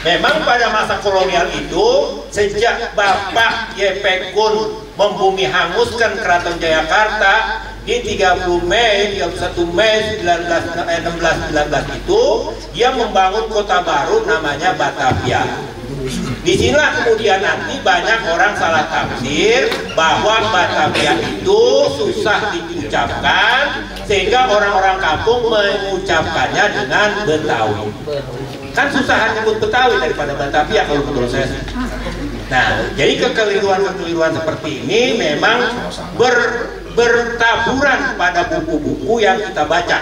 memang pada masa kolonial itu, sejak Bapak Yepekun membumi hanguskan Keraton Jayakarta di 31 Mei 1619 itu, dia membangun kota baru namanya Batavia. Disinilah kemudian nanti banyak orang salah tafsir bahwa Batavia itu susah diucapkan, sehingga orang-orang kampung mengucapkannya dengan Betawi. Kan susahan nyebut Betawi daripada Batavia kalau menurut saya. Nah, jadi kekeliruan-kekeliruan seperti ini memang bertaburan pada buku-buku yang kita baca.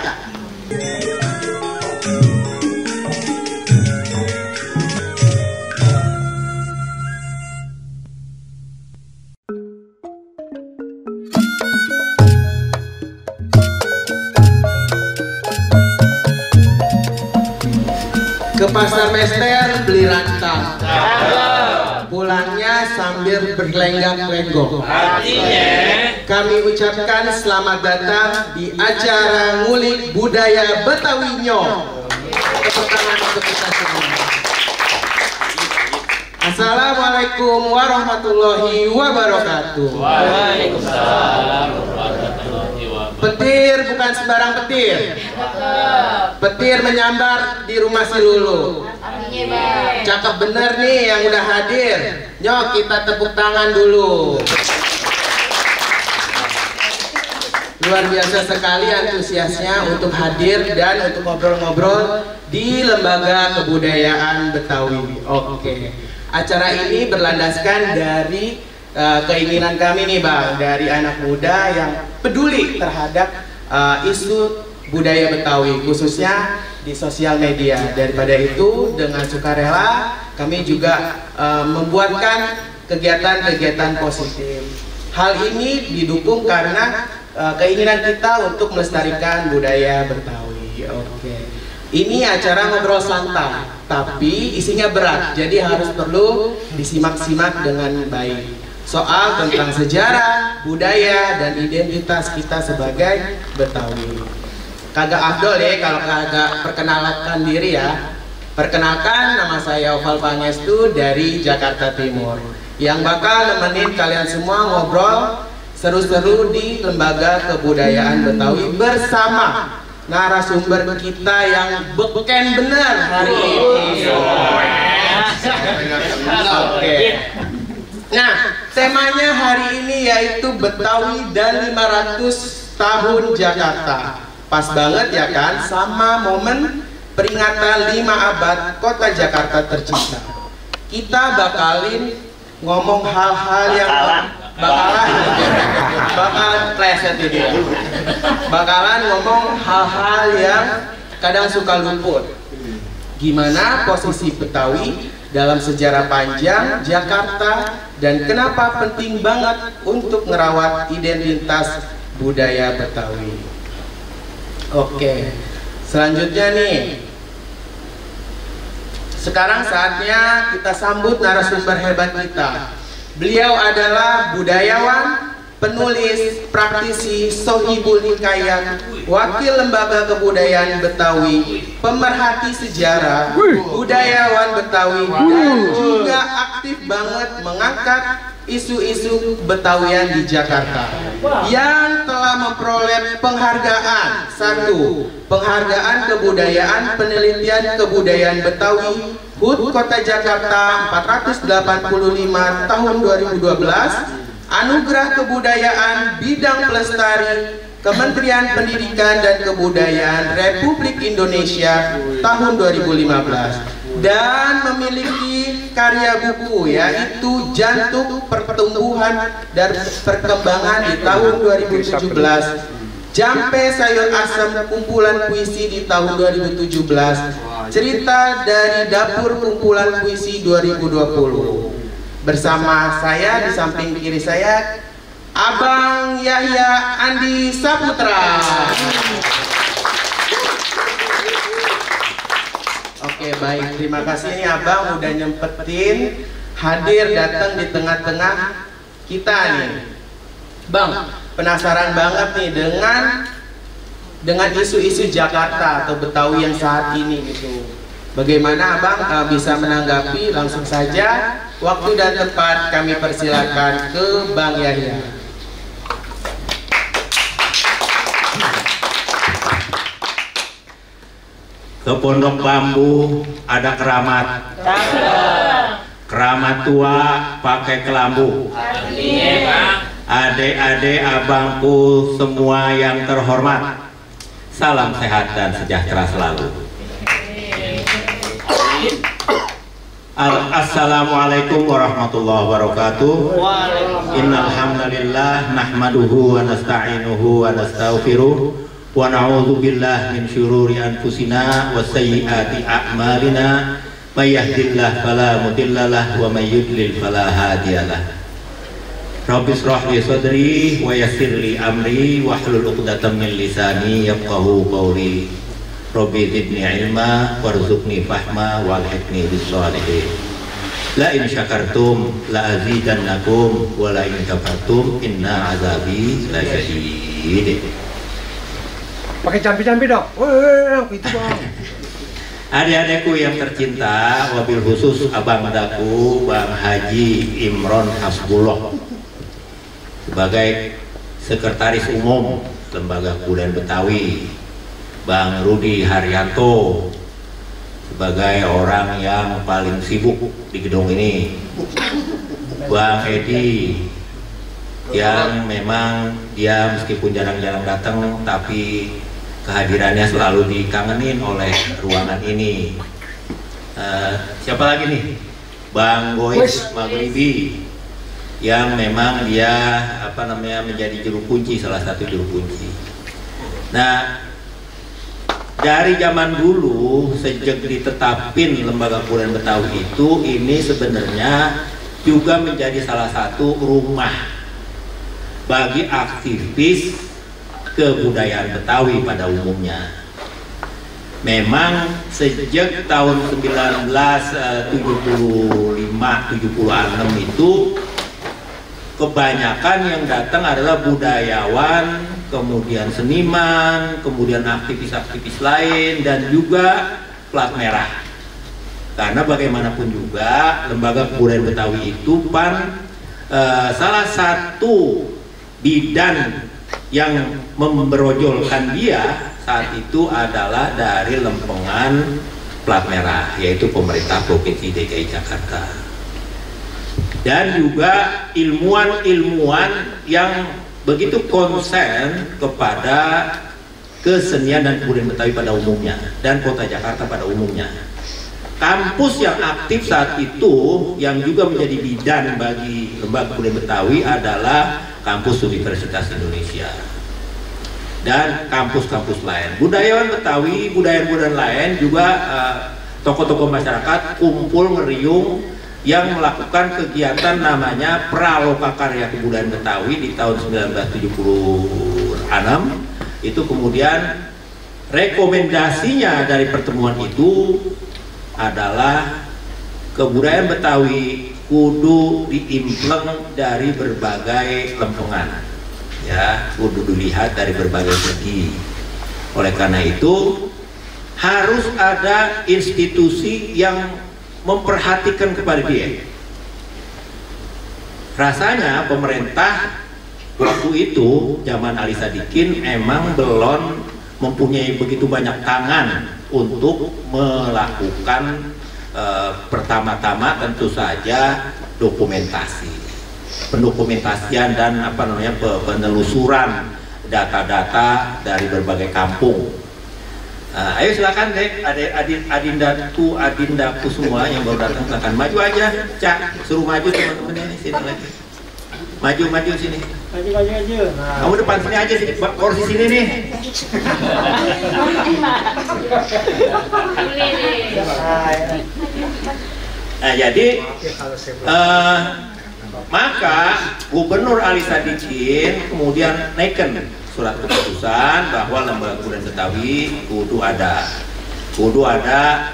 Ke pasar Mester beli rantang, pulangnya sambil berlenggak-lenggok. Artinya kami ucapkan selamat datang di acara ngulik budaya Betawi-nyo. Tepuk tangan untuk kita semua. Assalamualaikum warahmatullahi wabarakatuh. Waalaikumsalam warahmatullahi wabarakatuh. Petir bukan sembarang petir. Petir menyambar di rumah si Lulu. Cakep bener nih yang udah hadir. Nyok, kita tepuk tangan dulu. Luar biasa sekali antusiasnya untuk hadir dan untuk ngobrol-ngobrol di Lembaga Kebudayaan Betawi. Oke. Acara ini berlandaskan dari keinginan kami nih Bang, dari anak muda yang peduli terhadap isu budaya Betawi, khususnya di sosial media. Daripada itu, dengan sukarela kami juga membuatkan kegiatan-kegiatan positif. Hal ini didukung karena keinginan kita untuk melestarikan budaya Betawi. Oke. Ini acara ngobrol santai, tapi isinya berat, jadi harus perlu disimak-simak dengan baik. Soal tentang sejarah, budaya, dan identitas kita sebagai Betawi. Kagak afdol ya kalau kagak perkenalkan diri ya. Perkenalkan, nama saya Oval Pangestu dari Jakarta Timur, yang bakal nemenin kalian semua ngobrol seru-seru di Lembaga Kebudayaan Betawi bersama narasumber kita yang beken bener hari ini. Oke. Nah, temanya hari ini yaitu Betawi dan 500 tahun Jakarta. Pas banget ya kan sama momen peringatan 5 abad kota Jakarta tercipta. Kita bakalin ngomong hal-hal yang bakalan pleset ini ya. Bakalan ngomong hal-hal yang kadang suka luput. Gimana posisi Betawi dalam sejarah panjang Jakarta dan kenapa penting banget untuk merawat identitas budaya Betawi. Oke, selanjutnya nih, sekarang saatnya kita sambut narasumber hebat kita. Beliau adalah budayawan, penulis, praktisi, sohibul hikayat, wakil Lembaga Kebudayaan Betawi, pemerhati sejarah, budayawan Betawi, dan juga aktif banget mengangkat isu-isu Betawian di Jakarta, yang telah memperoleh penghargaan. 1. Penghargaan Kebudayaan Penelitian Kebudayaan Betawi HUT Kota Jakarta 485 tahun 2012, Anugerah Kebudayaan Bidang Pelestari Kementerian Pendidikan dan Kebudayaan Republik Indonesia tahun 2015, dan memiliki karya buku yaitu Jantung Pertumbuhan dan Perkembangan di tahun 2017, Jampe Sayur Asem kumpulan puisi di tahun 2017, Cerita dari Dapur kumpulan puisi 2020. Bersama saya di samping kiri saya Abang Yahya Andi Saputra. Oke, baik, terima kasih nih Abang udah nyempetin hadir datang di tengah-tengah kita nih. Bang, penasaran banget nih dengan isu-isu Jakarta atau Betawi yang saat ini gitu. Bagaimana Abang bisa menanggapi? Langsung saja, waktu dan tempat kami persilakan ke Bang Yahya. Ke Pondok Bambu ada keramat. Keramat tua pakai kelambu. Adik-adik abangku semua yang terhormat, salam sehat dan sejahtera selalu. Assalamualaikum warahmatullahi wabarakatuh. Innal hamdalillah nahmaduhu wa nasta'inuhu wa nastaghfiruh wa na'udzu billahi min syururi anfusina wa sayyiati a'malina may yahdihillahu fala mudhillalah wa may yudlil fala hadiyalah. Rabbi shrah li sadri wa yassir li amri wahlul 'uqdatam min lisani yafqahu qawli. Rabbi zidni ilma warzuqni fahma walhiqni bis-shalihin. La in syakartum la azidannakum wa la in kafartum inna azabi la syadid. Pakai campi-campi dong. Itu Bang. Adik-adikku yang tercinta, wabil khusus abang daku Bang Haji Imron Hasbullah sebagai Sekretaris Umum Lembaga Kebudayaan Betawi, Bang Rudi Haryanto sebagai orang yang paling sibuk di gedung ini, Bang Edi yang memang dia meskipun jarang-jarang datang tapi kehadirannya selalu dikangenin oleh ruangan ini. Siapa lagi nih? Bang Gois Maghribi yang memang dia menjadi juru kunci, salah satu juru kunci. Nah, dari zaman dulu sejak ditetapin Lembaga Kebudayaan Betawi itu, ini sebenarnya juga menjadi salah satu rumah bagi aktivis kebudayaan Betawi pada umumnya. Memang sejak tahun 1975-76 itu kebanyakan yang datang adalah budayawan, kemudian seniman, kemudian aktivis-aktivis lain, dan juga plat merah. Karena bagaimanapun juga Lembaga Kebudayaan Betawi itu salah satu bidan yang memberojolkan dia saat itu adalah dari lempengan plat merah, yaitu pemerintah Provinsi DKI Jakarta, dan juga ilmuwan-ilmuwan yang begitu konsen kepada kesenian dan kebudayaan Betawi pada umumnya dan kota Jakarta pada umumnya. Kampus yang aktif saat itu yang juga menjadi bidan bagi Lembaga Kebudayaan Betawi adalah Kampus Universitas Indonesia dan kampus-kampus lain. Budayawan Betawi, budayawan lain juga tokoh-tokoh masyarakat kumpul ngeriung yang melakukan kegiatan namanya Praloka Karya Kebudayaan Betawi di tahun 1976. Itu kemudian rekomendasinya dari pertemuan itu adalah kebudayaan Betawi kudu diimpleng dari berbagai lempengan, ya, kudu dilihat dari berbagai segi. Oleh karena itu harus ada institusi yang memperhatikan kepada dia. Rasanya pemerintah waktu itu zaman Ali Sadikin emang belum mempunyai begitu banyak tangan untuk melakukan pertama-tama tentu saja pendokumentasian dan penelusuran data-data dari berbagai kampung. Ayo silakan deh, adindaku semua yang baru datang, silakan maju aja, Cak, suruh maju teman-teman ini, sini lagi, maju sini. Maju aja. Nah. Kamu depan sini aja, sini, kursi sini nih. Nah, jadi maka Gubernur Ali Sadikin kemudian naikkan surat keputusan bahwa Lembaga Kebudayaan Betawi kudu ada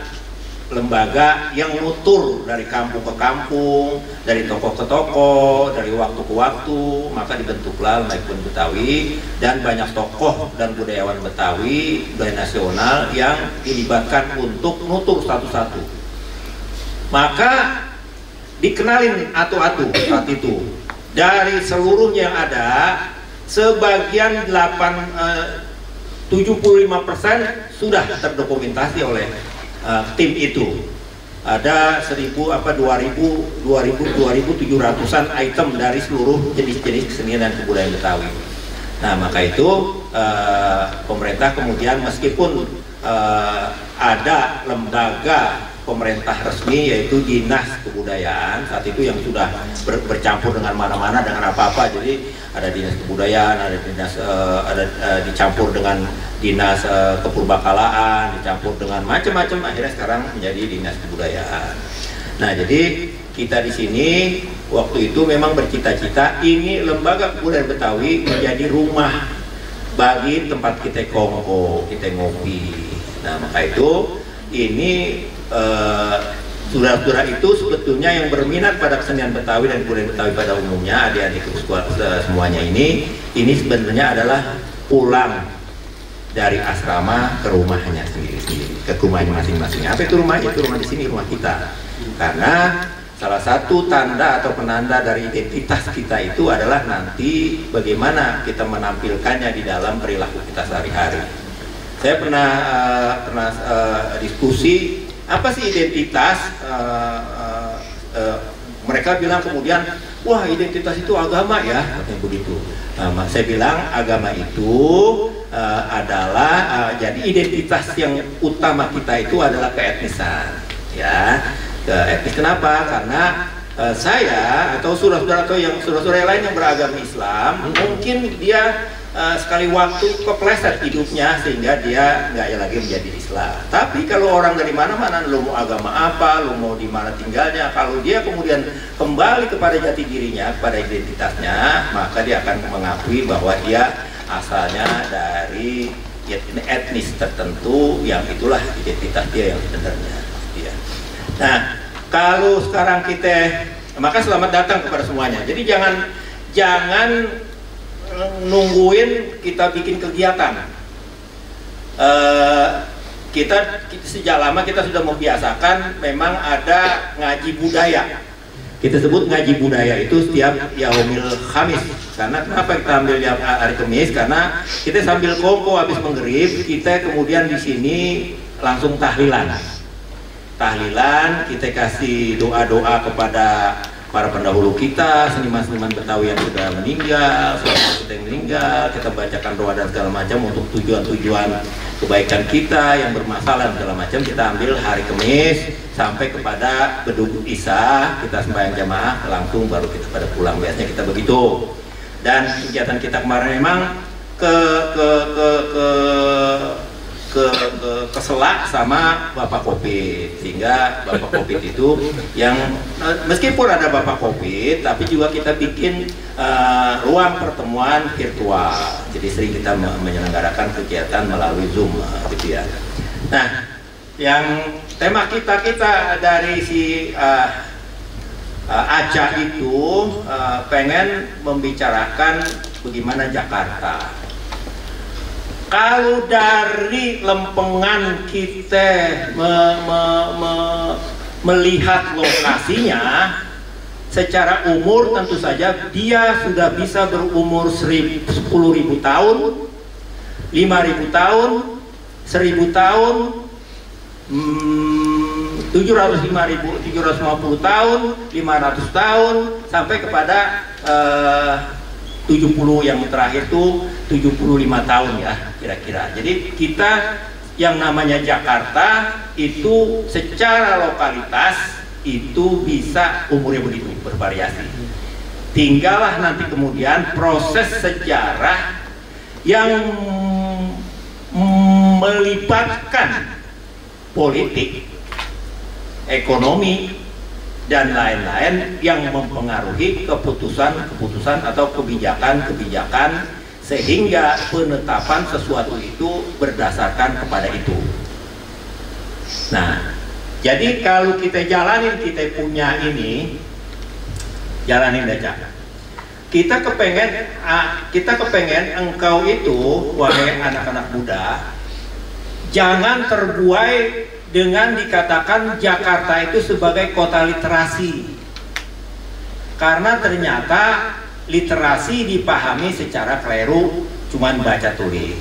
lembaga yang nutur dari kampung ke kampung, dari toko ke toko, dari waktu ke waktu, maka dibentuklah Lembaga Kebudayaan Betawi, dan banyak tokoh dan budayawan Betawi, budaya nasional yang dilibatkan untuk nutur satu-satu. Maka dikenalin atu-atu saat itu. Dari seluruhnya yang ada, sebagian 75% sudah terdokumentasi oleh tim itu. Ada 2.700-an item dari seluruh jenis-jenis kesenian dan kebudayaan Betawi. Nah, maka itu pemerintah kemudian meskipun ada lembaga pemerintah resmi yaitu Dinas Kebudayaan saat itu yang sudah bercampur dengan mana-mana dengan apa-apa, jadi ada Dinas Kebudayaan, ada dinas dicampur dengan Dinas Kepurbakalaan, dicampur dengan macam-macam, akhirnya sekarang menjadi Dinas Kebudayaan. Nah, jadi kita di sini waktu itu memang bercita-cita ini Lembaga Kebudayaan Betawi menjadi rumah bagi tempat kita kongko, kita ngopi. Nah, maka itu ini saudara-saudara itu sebetulnya yang berminat pada kesenian Betawi dan kebudayaan Betawi pada umumnya, adik-adik semuanya ini sebenarnya adalah pulang dari asrama ke rumahnya sendiri-sendiri, ke rumahnya masing-masing. Apa itu rumahnya? Itu rumah di sini, rumah kita. Karena salah satu tanda atau penanda dari identitas kita itu adalah nanti bagaimana kita menampilkannya di dalam perilaku kita sehari-hari. Saya pernah diskusi apa sih identitas. Mereka bilang kemudian, wah identitas itu agama ya, katanya begitu. Saya bilang agama itu adalah jadi identitas yang utama kita itu adalah keetnisan, ya. Keetnis kenapa? Karena saya atau saudara-saudara atau yang saudara-saudara lain yang beragama Islam mungkin dia sekali waktu kepleset hidupnya sehingga dia nggak lagi menjadi Islam. Tapi kalau orang dari mana-mana, lo mau agama apa, lo mau di mana tinggalnya, kalau dia kemudian kembali kepada jati dirinya, kepada identitasnya, maka dia akan mengakui bahwa dia asalnya dari etnis tertentu yang itulah identitas dia yang sebenarnya. Ya. Nah, kalau sekarang kita, maka selamat datang kepada semuanya. Jadi jangan nungguin kita bikin kegiatan. Kita sejak lama kita sudah membiasakan memang ada ngaji budaya. Kita sebut ngaji budaya itu setiap Yaumil Khamis. Karena kenapa kita ambil hari Kamis? Karena kita sambil kongko habis maghrib, kita kemudian di sini langsung tahlilan. Tahlilan, kita kasih doa-doa kepada para pendahulu kita, seniman-seniman Betawi yang sudah meninggal, saudara kita yang meninggal, kita bacakan doa dan segala macam untuk tujuan-tujuan kebaikan kita yang bermasalah segala macam. Kita ambil hari Kamis sampai kepada beduk Isya, kita sembahyang jamaah, langsung baru kita pada pulang. Biasanya kita begitu. Dan kegiatan kita kemarin memang keselak sama Bapak Kopit, sehingga Bapak Kopit itu yang meskipun ada Bapak Kopit tapi juga kita bikin ruang pertemuan virtual, jadi sering kita menyelenggarakan kegiatan melalui Zoom gitu ya. Nah, yang tema kita dari si Aca itu pengen membicarakan bagaimana Jakarta. Kalau dari lempengan kita melihat lokasinya secara umur, tentu saja dia sudah bisa berumur 10.000 tahun, 5.000 tahun, 1.000 tahun, 750 tahun, 500 tahun, sampai kepada 70 yang terakhir itu 75 tahun ya kira-kira. Jadi kita yang namanya Jakarta itu secara lokalitas itu bisa umurnya begitu bervariasi. Tinggallah nanti kemudian proses sejarah yang melibatkan politik, ekonomi, dan lain-lain yang mempengaruhi keputusan-keputusan atau kebijakan-kebijakan sehingga penetapan sesuatu itu berdasarkan kepada itu. Nah, Jadi kalau kita jalanin, kita punya ini, jalanin aja. Kita kepengen engkau itu, wahai anak-anak muda, jangan terbuai dengan dikatakan Jakarta itu sebagai kota literasi. Karena ternyata literasi dipahami secara keliru, cuman baca tulis.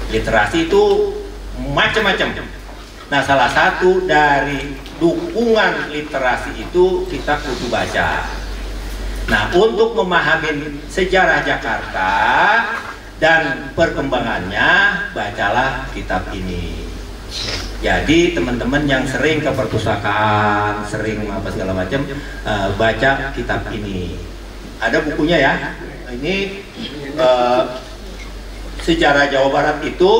Literasi itu macam-macam. Nah, salah satu dari dukungan literasi itu kita kudu baca. Nah, untuk memahami sejarah Jakarta dan perkembangannya, bacalah kitab ini. Jadi teman-teman yang sering ke perpustakaan, sering apa segala macam, baca kitab ini. Ada bukunya ya. Ini sejarah Jawa Barat itu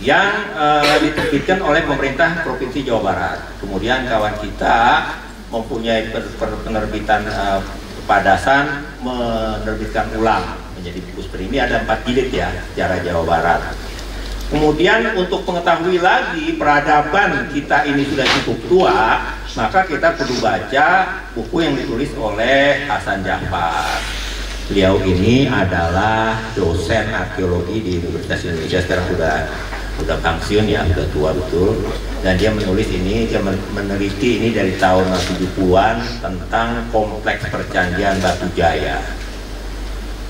yang diterbitkan oleh pemerintah Provinsi Jawa Barat. Kemudian kawan kita mempunyai penerbitan Padasan menerbitkan ulang menjadi buku seperti ini. Ada 4 jilid ya, sejarah Jawa Barat. Kemudian untuk mengetahui lagi peradaban kita ini sudah cukup tua, maka kita perlu baca buku yang ditulis oleh Hasan Jafar. Beliau ini adalah dosen arkeologi di Universitas Indonesia, sekarang udah pensiun ya, udah tua betul. Dan dia menulis ini, dia meneliti ini dari tahun 70-an tentang kompleks percandaian Batu Jaya.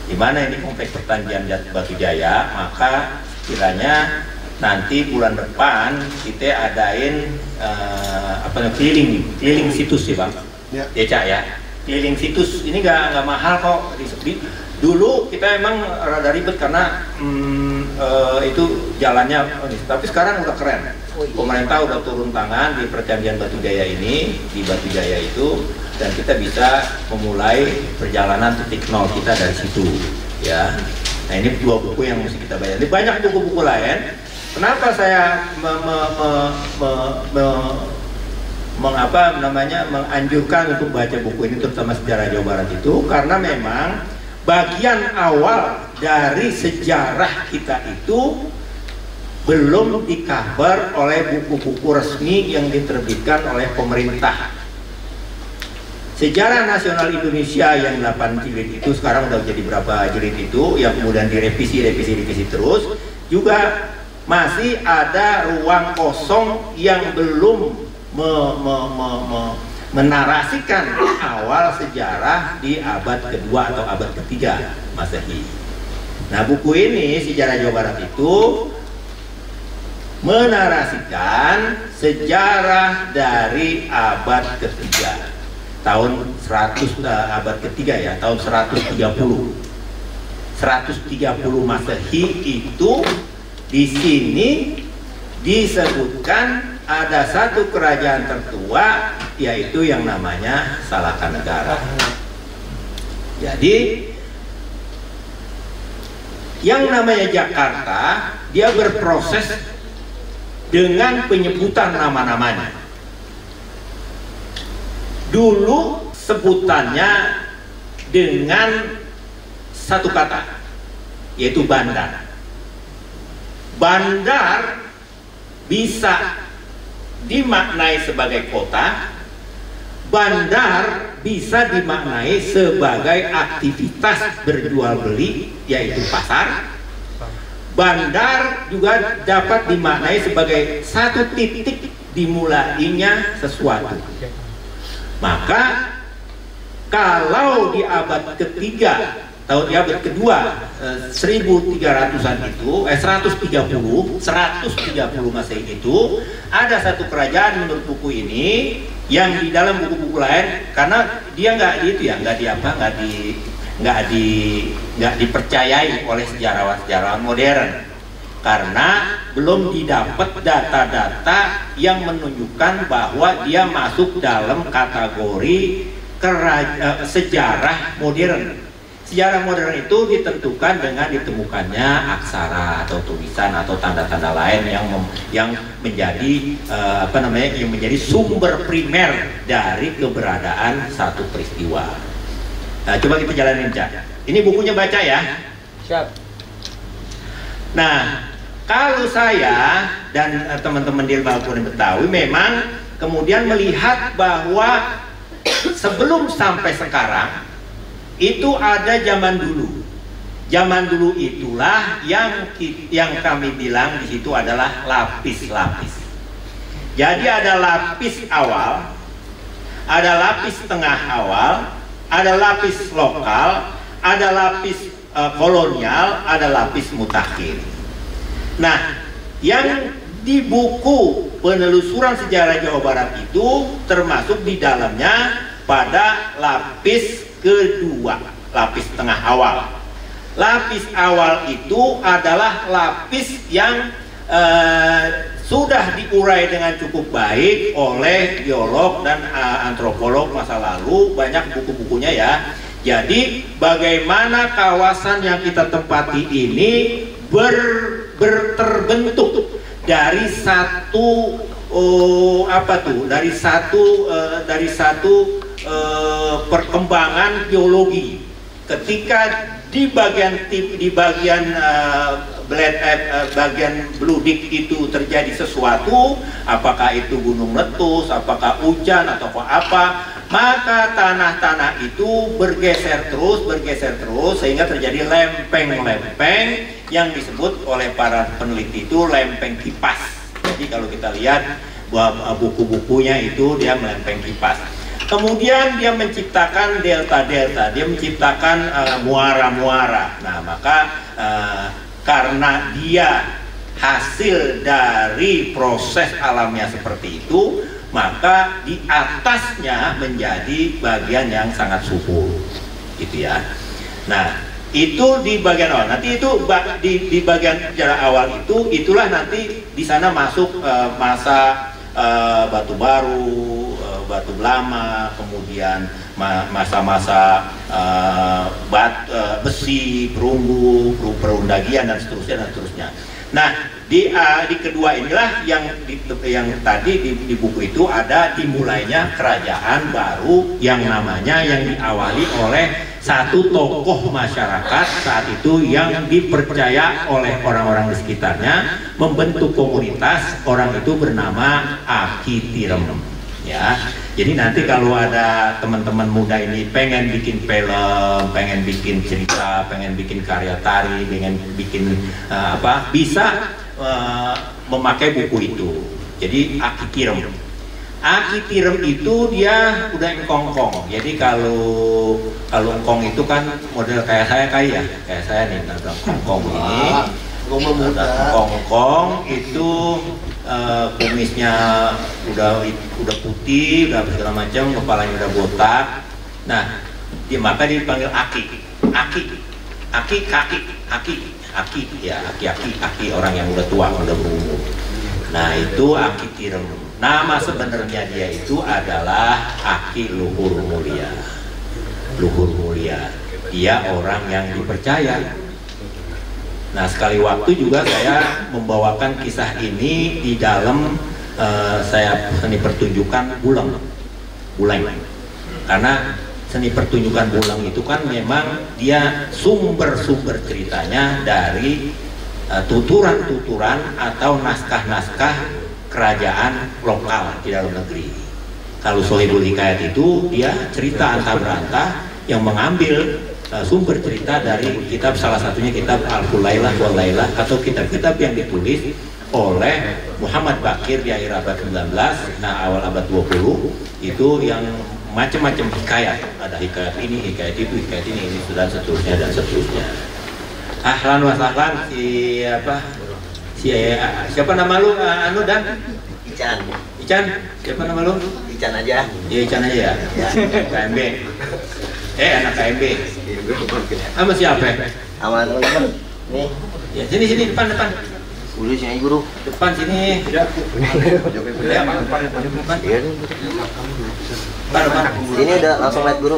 Di mana ini kompleks percandaian Batu Jaya, maka kiranya nanti bulan depan kita adain keliling situs sih Bang. Ya. Cak ya. Keliling situs ini nggak mahal kok. Dulu kita emang rada ribet karena itu jalannya, tapi sekarang udah keren. Pemerintah udah turun tangan di percandaian Batu Jaya ini, di Batu Jaya itu, dan kita bisa memulai perjalanan titik nol kita dari situ ya. Nah, ini 2 buku yang mesti kita baca. Ini banyak buku-buku lain. Kenapa saya menganjurkan untuk baca buku ini, terutama sejarah Jawa Barat itu, karena memang bagian awal dari sejarah kita itu belum di-cover oleh buku-buku resmi yang diterbitkan oleh pemerintah. Sejarah Nasional Indonesia yang 8 jilid itu sekarang udah jadi berapa jilid itu, yang kemudian direvisi terus, juga masih ada ruang kosong yang belum menarasikan awal sejarah di abad kedua atau abad ketiga Masehi. Nah, buku ini Sejarah Jawa Barat itu menarasikan sejarah dari abad ketiga, tahun 100 abad ketiga ya, tahun 130 Masehi itu. Di sini disebutkan ada satu kerajaan tertua, yaitu yang namanya Salakanegara. Jadi yang namanya Jakarta, dia berproses dengan penyebutan nama-namanya. Dulu sebutannya dengan satu kata, yaitu bandar. Bandar bisa dimaknai sebagai kota, bandar bisa dimaknai sebagai aktivitas berjual beli, yaitu pasar. Bandar juga dapat dimaknai sebagai satu titik dimulainya sesuatu. Maka kalau di abad ketiga, tahun di abad kedua 1300-an itu 130 Masehi itu ada satu kerajaan menurut buku ini yang di dalam buku-buku lain, karena dia nggak dipercayai oleh sejarawan modern karena belum didapat data-data yang menunjukkan bahwa dia masuk dalam kategori sejarah modern. Sejarah modern itu ditentukan dengan ditemukannya aksara atau tulisan atau tanda-tanda lain yang menjadi yang menjadi sumber primer dari keberadaan satu peristiwa. Nah, coba kita jalanin, Cak. Ini bukunya baca ya. Siap. Nah, kalau saya dan teman-teman di Lembaga Kebudayaan Betawi memang kemudian melihat bahwa sebelum sampai sekarang itu ada zaman dulu. Zaman dulu itulah yang kami bilang di situ adalah lapis-lapis. Jadi ada lapis awal, ada lapis tengah awal, ada lapis lokal, ada lapis kolonial, ada lapis mutakhir. Nah, yang di buku penelusuran sejarah Jawa Barat itu termasuk di dalamnya pada lapis kedua, lapis tengah awal. Lapis awal itu adalah lapis yang sudah diurai dengan cukup baik oleh geolog dan antropolog masa lalu, banyak buku-bukunya ya. Jadi bagaimana kawasan yang kita tempati ini terbentuk dari satu dari satu perkembangan geologi. Ketika di bagian bagian bludik itu terjadi sesuatu, apakah itu gunung meletus, apakah hujan atau apa, maka tanah-tanah itu bergeser terus sehingga terjadi lempeng-lempeng yang disebut oleh para peneliti itu lempeng kipas. Jadi kalau kita lihat buku-bukunya itu dia melempeng kipas. Kemudian dia menciptakan delta-delta, dia menciptakan muara-muara. Nah, maka karena dia hasil dari proses alamnya seperti itu, maka di atasnya menjadi bagian yang sangat subur, gitu ya. Nah, itu di bagian awal. Nanti itu di bagian sejarah awal itu, itulah nanti di sana masuk masa batu baru, batu lama, kemudian masa-masa besi, perunggu, perundagian dan seterusnya. Nah, di kedua inilah yang tadi di buku itu ada dimulainya kerajaan baru yang diawali oleh satu tokoh masyarakat saat itu yang dipercaya oleh orang-orang di sekitarnya membentuk komunitas. Orang itu bernama Aki Tirem. Ya, jadi nanti kalau ada teman-teman muda ini pengen bikin film, pengen bikin cerita, pengen bikin karya tari, pengen bikin bisa memakai buku itu. Jadi Aki Tirem. Aki Tirem itu dia udah engkong-kong. Jadi kalau engkong itu kan model kayak saya nih, engkong ini. Engkong itu kumisnya udah putih, udah segala macam, kepalanya udah botak. Nah, maka dipanggil Aki orang yang udah tua, udah berumur. Nah, itu Aki Tirem. Nama sebenarnya dia itu adalah Aki Luhur Mulia. Dia orang yang dipercaya. Nah, sekali waktu juga saya membawakan kisah ini di dalam seni pertunjukan Buleng. Karena seni pertunjukan Buleng itu kan memang dia sumber ceritanya dari tuturan-tuturan atau naskah-naskah kerajaan lokal di dalam negeri. Kalau Sohibul Hikayat itu dia cerita antah berantah yang mengambil sumber cerita dari kitab, salah satunya kitab Al-Fulailah wal Lailah atau kitab-kitab yang ditulis oleh Muhammad Bakir di akhir abad 19, nah awal abad 20 itu yang macam-macam hikayat, ada hikayat ini, hikayat itu, hikayat ini dan seterusnya. Ahlan wa sahlan, siapa nama lu anu dan Ican, siapa nama lu? Ican aja. Ya Ican aja ya. KMB. Anak KMB. Sama siapa? Sama teman-teman. Nih. Ya sini depan. Ulu sini guru. Depan sini. Depan. Ini udah langsung lihat guru.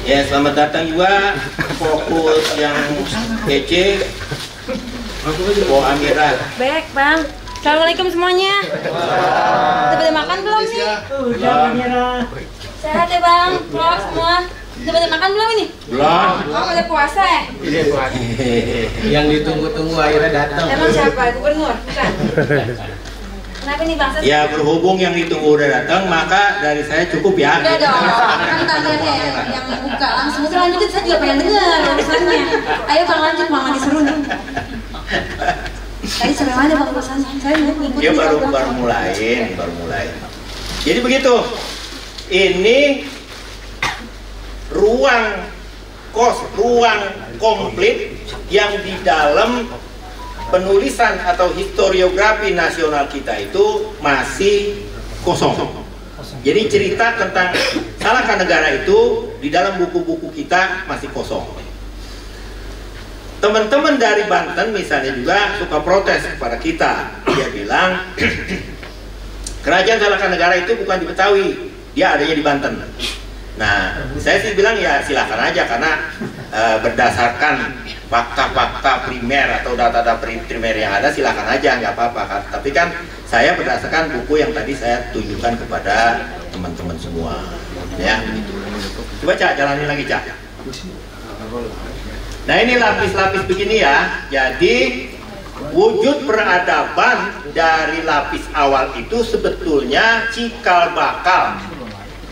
Ya, selamat datang juga fokus yang kece. Po Amira. Baik, Bang. Assalamualaikum semuanya. Udah pada makan belum nih? Udah, Amira. Sehat ya, Bang? Keluar semua. Udah pada makan belum ini? Belum. Oh, pada puasa ya? Yang ditunggu-tunggu akhirnya datang. Emang siapa? Gubernur? Bukan? Kenapa nih Bang? Ya berhubung yang ditunggu udah datang, maka dari saya cukup ya. Udah dong, kan tandanya yang buka langsung itu lanjutin, saya juga pengen dengar urusannya. Ayo Bang lanjut, Mama disuruh nih. Tadi sampai mana Bang urusannya? Saya ngikutin. Dia baru mulai. Jadi begitu. Ini ruang komplit yang di dalam penulisan atau historiografi nasional kita itu masih kosong. Jadi cerita tentang Salaka Negara itu di dalam buku-buku kita masih kosong. Teman-teman dari Banten misalnya juga suka protes kepada kita. Dia bilang kerajaan Salaka Negara itu bukan di Betawi, dia adanya di Banten. Nah, saya sih bilang ya silakan aja, karena berdasarkan fakta-fakta primer atau data-data primer yang ada silakan aja, nggak apa-apa. Tapi kan saya berdasarkan buku yang tadi saya tunjukkan kepada teman-teman semua, ya begitu. Coba Cak, jalanin lagi Cak. Nah ini lapis-lapis begini ya. Jadi wujud peradaban dari lapis awal itu sebetulnya cikal bakal.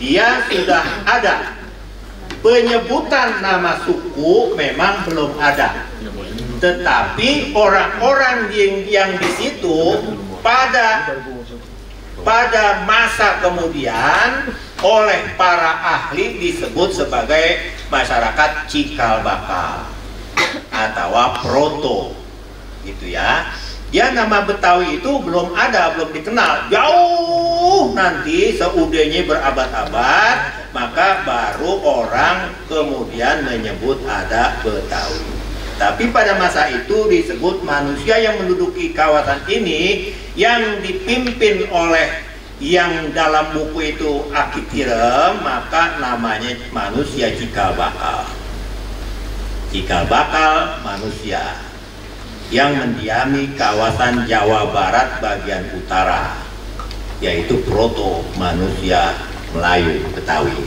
Dia sudah ada. Penyebutan nama suku memang belum ada, tetapi orang-orang yang di situ pada masa kemudian oleh para ahli disebut sebagai masyarakat cikal bakal atau proto, gitu ya. Ya nama Betawi itu belum ada, belum dikenal. Jauh nanti seudahnya berabad-abad, maka baru orang kemudian menyebut ada Betawi. Tapi pada masa itu disebut manusia yang menduduki kawasan ini yang dipimpin oleh yang dalam buku itu Akitirem, maka namanya manusia cikal bakal. Cikal bakal manusia yang mendiami kawasan Jawa Barat bagian utara, yaitu proto manusia Melayu Betawi.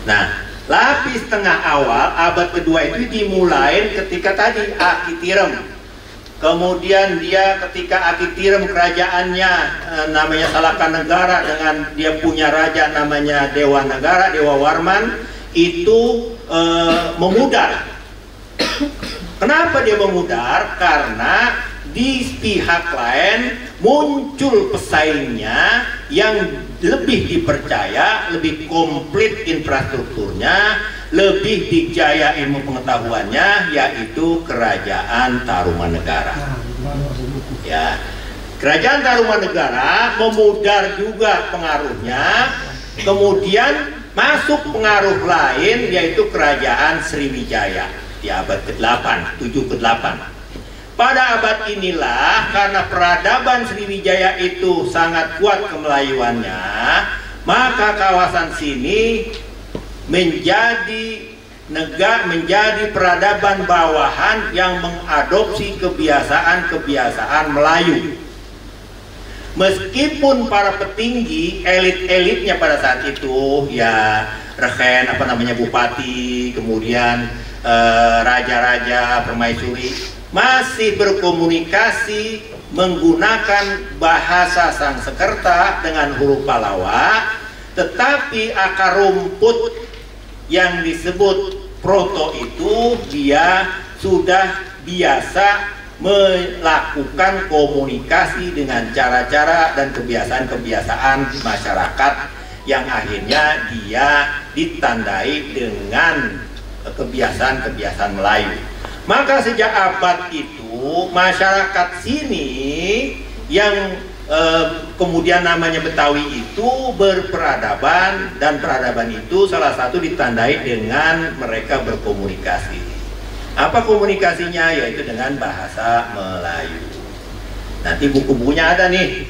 Nah, lapis tengah awal abad kedua itu dimulai ketika tadi Akitirem. Kemudian dia ketika Akitirem kerajaannya namanya Salaka Negara dengan dia punya raja namanya Dewa Negara, Dewa Warman, itu memudar. Kenapa dia memudar? Karena di pihak lain muncul pesaingnya yang lebih dipercaya, lebih komplit infrastrukturnya, lebih dijaya ilmu pengetahuannya, yaitu Kerajaan Tarumanegara. Ya, Kerajaan Tarumanegara memudar juga pengaruhnya, kemudian masuk pengaruh lain yaitu Kerajaan Sriwijaya di abad ke-8, 7 ke-8. Pada abad inilah karena peradaban Sriwijaya itu sangat kuat kemelayuannya, maka kawasan sini menjadi peradaban bawahan yang mengadopsi kebiasaan-kebiasaan Melayu. Meskipun para petinggi, elit-elitnya pada saat itu ya regen, bupati, kemudian raja-raja, permaisuri masih berkomunikasi menggunakan bahasa Sanskerta dengan huruf Pallawa, tetapi akar rumput yang disebut proto itu dia sudah biasa melakukan komunikasi dengan cara-cara dan kebiasaan-kebiasaan masyarakat yang akhirnya dia ditandai dengan kebiasaan-kebiasaan Melayu. Maka sejak abad itu masyarakat sini yang kemudian namanya Betawi itu berperadaban, dan peradaban itu salah satu ditandai dengan mereka berkomunikasi. Apa komunikasinya? Yaitu dengan bahasa Melayu. Nanti buku-bukunya ada nih,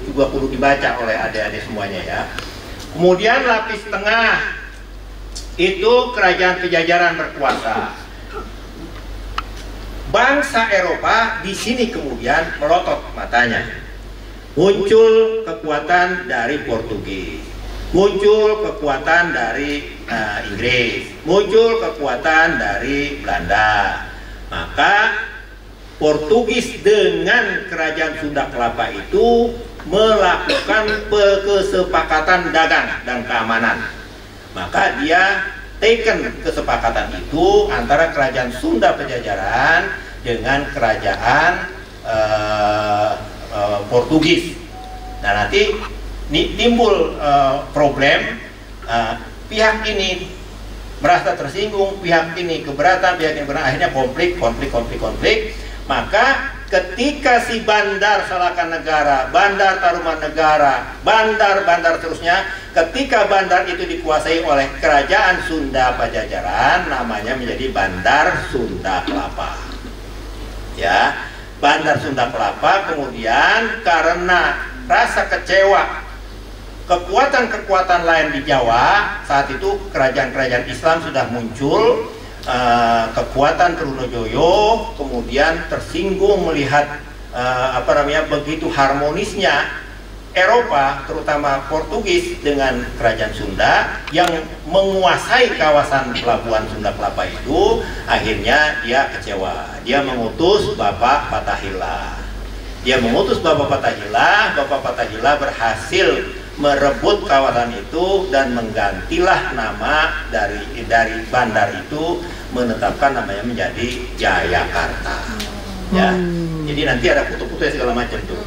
juga perlu dibaca oleh adik-adik semuanya ya. Kemudian lapis tengah itu kerajaan Pejajaran berkuasa. Bangsa Eropa di sini kemudian melotot matanya. Muncul kekuatan dari Portugis, muncul kekuatan dari Inggris, muncul kekuatan dari Belanda. Maka Portugis dengan kerajaan Sunda Kelapa itu melakukan kesepakatan dagang dan keamanan. Maka dia taken kesepakatan itu antara kerajaan Sunda Pajajaran dengan kerajaan Portugis. Nah, nanti timbul problem, pihak ini merasa tersinggung, pihak ini keberatan, pihak ini keberatan, akhirnya konflik. Maka ketika si Bandar Salakan Negara, Bandar Taruman Negara, bandar terusnya, ketika bandar itu dikuasai oleh kerajaan Sunda Pajajaran, namanya menjadi Bandar Sunda Kelapa. Ya, Bandar Sunda Kelapa. Kemudian karena rasa kecewa kekuatan-kekuatan lain di Jawa, saat itu kerajaan-kerajaan Islam sudah muncul, kekuatan Trunojoyo kemudian tersinggung melihat begitu harmonisnya Eropa, terutama Portugis dengan kerajaan Sunda yang menguasai kawasan pelabuhan Sunda Kelapa itu. Akhirnya dia kecewa, dia mengutus Bapak Fathahillah. Bapak Fathahillah berhasil merebut kawasan itu dan menggantilah nama dari bandar itu, menetapkan namanya menjadi Jayakarta. Ya, jadi nanti ada kutub-kutub segala macam tuh.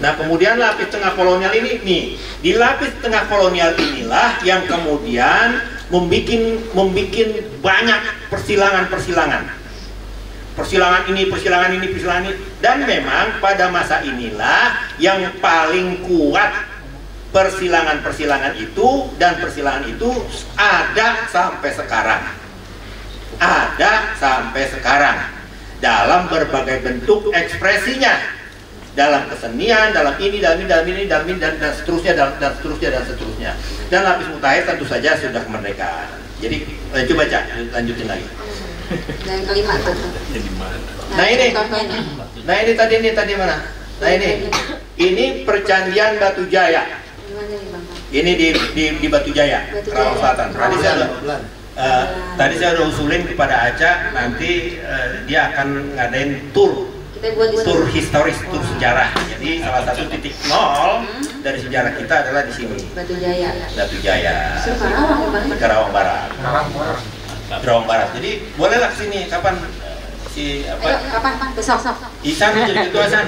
Nah, kemudian lapis tengah kolonial ini nih, di lapis tengah kolonial inilah yang kemudian membikin banyak persilangan ini, dan memang pada masa inilah yang paling kuat persilangan itu, dan persilangan itu ada sampai sekarang dalam berbagai bentuk ekspresinya, dalam kesenian, dalam ini dan seterusnya. Dan lapis mutakhir tentu saja sudah kemerdekaan. Jadi coba lanjutin lagi. Dan kelima tuh. Nah ini tadi mana? Nah ini Percandian Batu Jaya. Ini di Batu Jaya, Kerawang Selatan. Tadi saya udah usulin kepada Aca, nanti dia akan ngadain tur historis, tur sejarah. Jadi salah satu titik nol dari sejarah kita adalah di sini. Batu Jaya. Kerawang Barat. Jadi bolehlah sini kapan kapan besok. Isan jadi ketua San.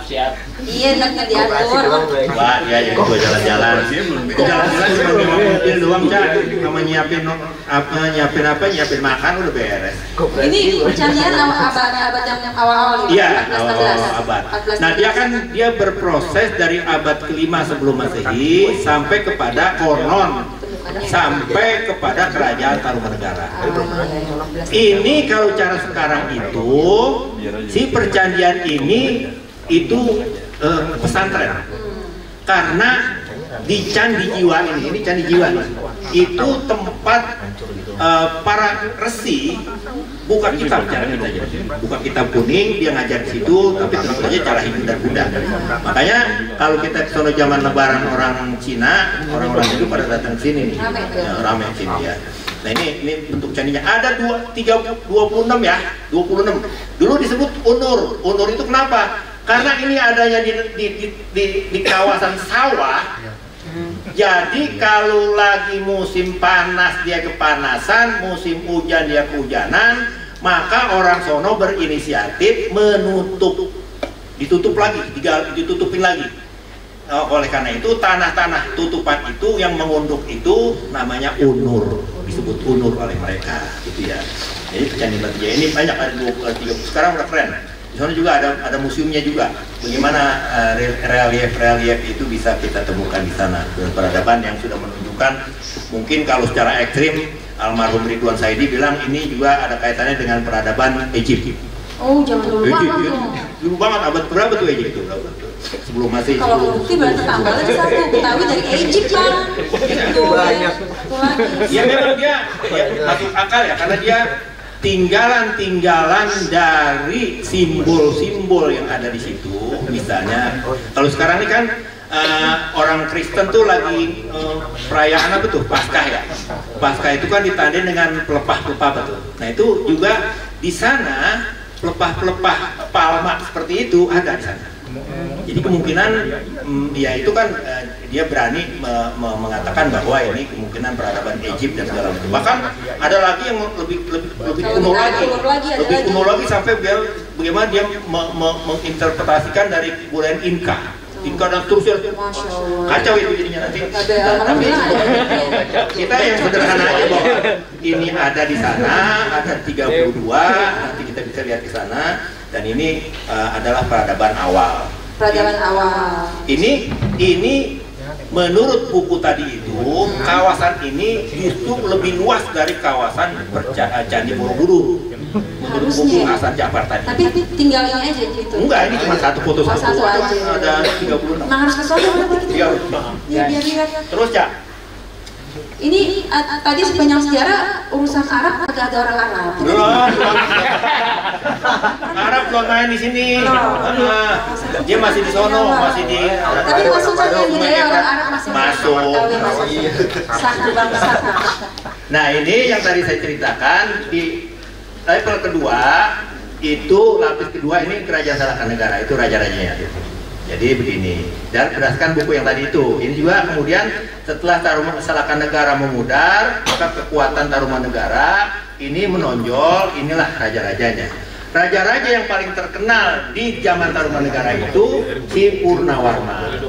Siap. Iya, nanti diatur. Wah, dia jadi gua jalan-jalan. Jalan-jalan cuma bawa mobil doang, Cak. Sama nyiapin makan udah beres. Ini percandian abad yang awal-awal. Iya, awal abad. Nah, dia berproses dari abad kelima sebelum Masehi sampai kepada konon, sampai kepada kerajaan Tarumanegara. Ini kalau cara sekarang itu, si percandian ini itu pesantren, karena di Candi Jiwa ini Candi Jiwa nih, itu tempat para resi buka kitab, cara kita aja buka kitab kuning, dia ngajar di situ, tapi tentu saja cara hidup dan budaya. Makanya kalau kita sono zaman lebaran orang Cina, orang-orang itu pada datang sini nih, ramai sini ya. Nah ini bentuk candinya ada 26 ya, 26. Dulu disebut Unur. Unur itu kenapa? Karena ini adanya di kawasan sawah. Jadi kalau lagi musim panas dia kepanasan, musim hujan dia kehujanan, maka orang sono berinisiatif ditutupin lagi. Oleh karena itu tanah-tanah tutupan itu yang mengunduk itu namanya Unur, disebut Unur oleh mereka, gitu ya. Jadi Candi Batu Jaya ini banyak, ada 30, sekarang udah keren. Di sana juga ada museumnya juga. Bagaimana relief itu bisa kita temukan di sana. Peradaban yang sudah menunjukkan, mungkin kalau secara ekstrim almarhum Ridwan Saidi bilang ini juga ada kaitannya dengan peradaban Egypt. Oh, jangan dulu banget dong. Dulu banget, abad berapa tuh Egypt itu? Sebelum Masehi. Kalau bukti berarti tambah lagi satu, Betawi dari Egypt Bang. Itu banyak. Ya memang dia masuk akal ya, karena dia tinggalan dari simbol-simbol yang ada di situ. Misalnya kalau sekarang ini kan orang Kristen tuh lagi perayaan apa tuh? Paskah ya. Paskah itu kan ditandai dengan pelepah-pelepah betul. Nah itu juga di sana pelepah-pelepah palma seperti itu ada di sana. Jadi kemungkinan ya itu kan dia berani mengatakan bahwa ini kemungkinan peradaban Egypt dan segala macam. Bahkan ada lagi yang lebih kuno lagi sampai bagaimana dia menginterpretasikan dari kebudayaan Inka dan seterusnya. Kacau itu jadinya nanti. Tapi kita yang sederhana aja bahwa ini ada di sana, ada 32, nanti kita bisa lihat di sana. Dan ini adalah peradaban awal. Peradaban awal. Ini menurut buku tadi itu kawasan ini justru lebih luas dari kawasan Candi Borobudur. Menurut buku Hasan Ja'far tadi. Tapi tinggal ini aja gitu. Enggak, ini cuma satu foto satu aja. Ada 36. Nah harus ke sono berarti gitu. Iya. Biar lihat. Terus ya. Ini tadi sepanjang sejarah urusan Arab agak ada orang Arab. Belum. Arab belum main di sini. Dia masih di sono, masih di. Tapi masuk saja budaya orang Arab masuk. Satu bangsa. Nah ini yang tadi saya ceritakan di level kedua itu lapis kedua ini kerajaan Salaka Negara itu raja-rajanya. Jadi begini, dan berdasarkan buku yang tadi itu, ini juga kemudian setelah Salaka Negara memudar, maka kekuatan Tarumanegara ini menonjol, inilah raja-rajanya. Raja-raja yang paling terkenal di zaman Tarumanegara itu si Purnawarma.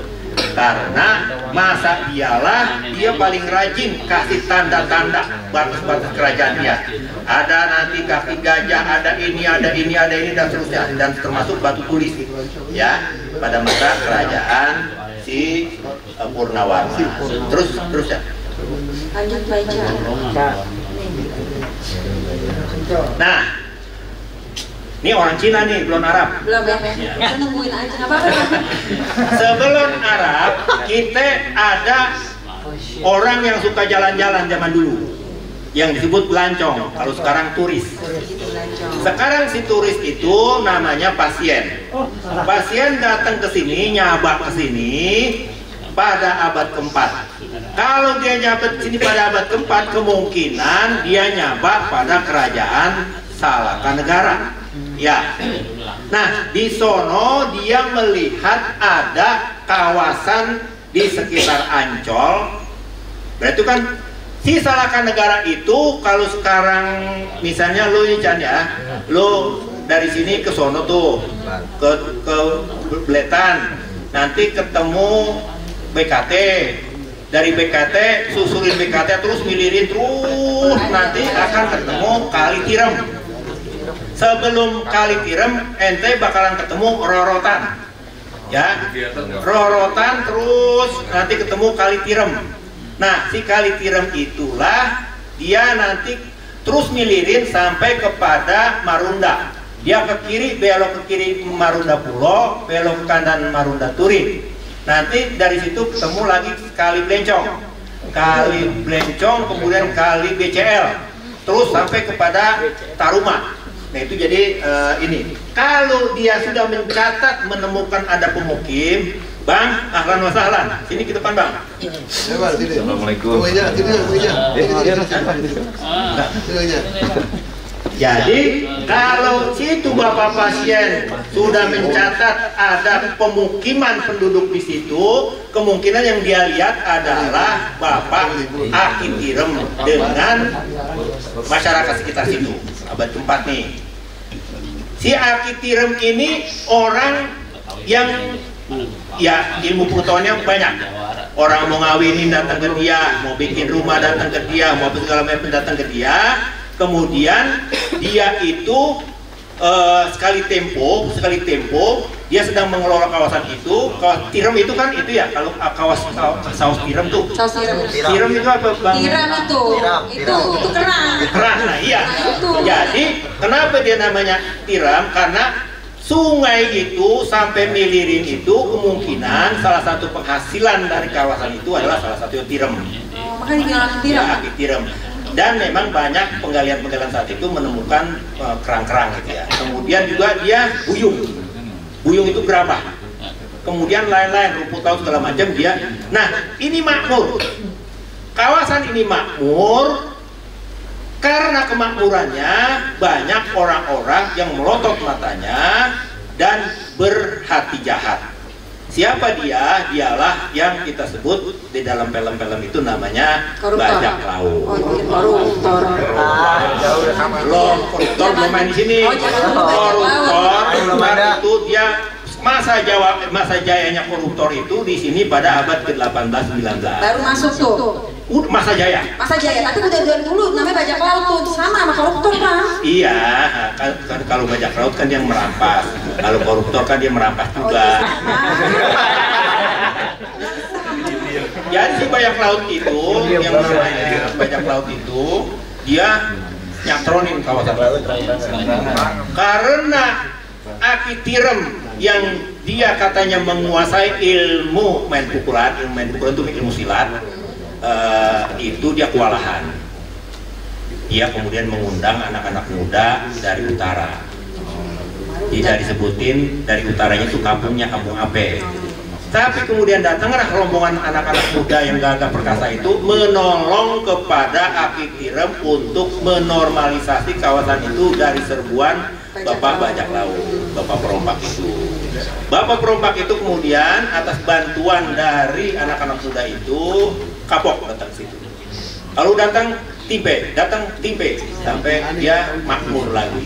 Karena masa dialah dia paling rajin kasih tanda-tanda batas-batas kerajaan dia. Ada nanti kaki gajah, ada ini dan seterusnya, dan termasuk batu tulis ya pada masa kerajaan si Purnawarma. Terus ya. Lanjut baca. Nah, ini orang Cina nih, belum Arab. Belum ya? Kita nungguin aja, nggak apa-apa. Sebelum Arab, kita ada orang yang suka jalan-jalan zaman dulu, yang disebut pelancong. Kalau sekarang turis. Sekarang si turis itu namanya pasien. Pasien datang ke sini, nyabak ke sini pada abad keempat. Kalau dia nyabak ke sini pada abad keempat, kemungkinan dia nyabak pada kerajaan Salaka Negara. Ya, nah di sono dia melihat ada kawasan di sekitar Ancol. Berarti kan si Salaka Negara itu kalau sekarang misalnya lo Chan ya, lo dari sini ke sono tuh ke Bletan, nanti ketemu BKT, dari BKT susulin BKT terus milirin terus nanti akan ketemu Kali Tirem. Sebelum Kali Tirem ente bakalan ketemu Rorotan ya, Rorotan terus nanti ketemu Kali Tirem. Nah si Kali Tirem itulah dia nanti terus milirin sampai kepada Marunda. Dia ke kiri, belok ke kiri Marunda Pulo, belok ke kanan Marunda Turin. Nanti dari situ ketemu lagi Kali Blencong, kemudian Kali BCL, terus sampai kepada Taruma. Nah itu jadi ini kalau dia sudah mencatat menemukan ada pemukim, Bang, ahlan wa sahlan. Sini ke depan, Bang. Assalamualaikum. Jadi kalau situ Bapak pasien sudah mencatat ada pemukiman penduduk di situ, kemungkinan yang dia lihat adalah Bapak Aki Tirem dengan masyarakat sekitar situ. Abad keempat nih. Si Aki Tirem ini orang yang ya ilmu pengetahuannya banyak. Orang mau ngawinin datang ke dia, mau bikin rumah datang ke dia, mau segala macam datang ke dia. Kemudian dia itu sekali tempo dia sedang mengelola kawasan itu. Tirem itu kan itu ya, kalau saus tirem tuh. Saus tirem. Tirem itu apa, Bang? Tiram itu kerang. Kerang, nah iya. Jadi kenapa dia namanya tiram? Karena sungai itu sampai milirin itu kemungkinan salah satu penghasilan dari kawasan itu adalah salah satu tirem. Oh, makanya dibilang Aki Tirem. Ya, Aki Tirem. Dan memang banyak penggalian-penggalian saat itu menemukan kerang-kerang gitu ya. Kemudian juga dia buyung. Buyung itu gerabah. kemudian lain-lain, rumput laut segala macam dia. Nah, ini makmur. Kawasan ini makmur karena kemakmurannya banyak orang-orang yang melotot matanya dan berhati jahat. Siapa dia? Dialah yang kita sebut di dalam film-film itu namanya bajak laut. Koruptor. Koruptor belum main di sini. Koruptor itu dia masa jayanya koruptor itu di sini pada abad ke-18 19. Baru masuk tuh. Masa jaya. Masa jaya, tapi udah dari dulu namanya bajak laut tuh sama koruptor kan? Iya, kan kalau bajak laut kan dia merampas, kalau koruptor kan dia merampas juga. Jadi si bajak laut itu, yang namanya bajak laut itu, dia nyatronin kawasan laut. Karena Akitirem yang dia katanya menguasai ilmu main pukulan itu ilmu silat. Itu dia kewalahan. Dia kemudian mengundang anak-anak muda dari utara. Tidak disebutin dari utaranya itu kampungnya kampung Ape. Tapi kemudian datanglah rombongan anak-anak muda yang gagah perkasa itu menolong kepada Akitirem untuk menormalisasi kawasan itu dari serbuan Bapak bajak laut, Bapak perompak itu. Bapak perompak itu kemudian atas bantuan dari anak-anak muda itu kapok datang situ. Lalu datang timpe sampai dia makmur lagi.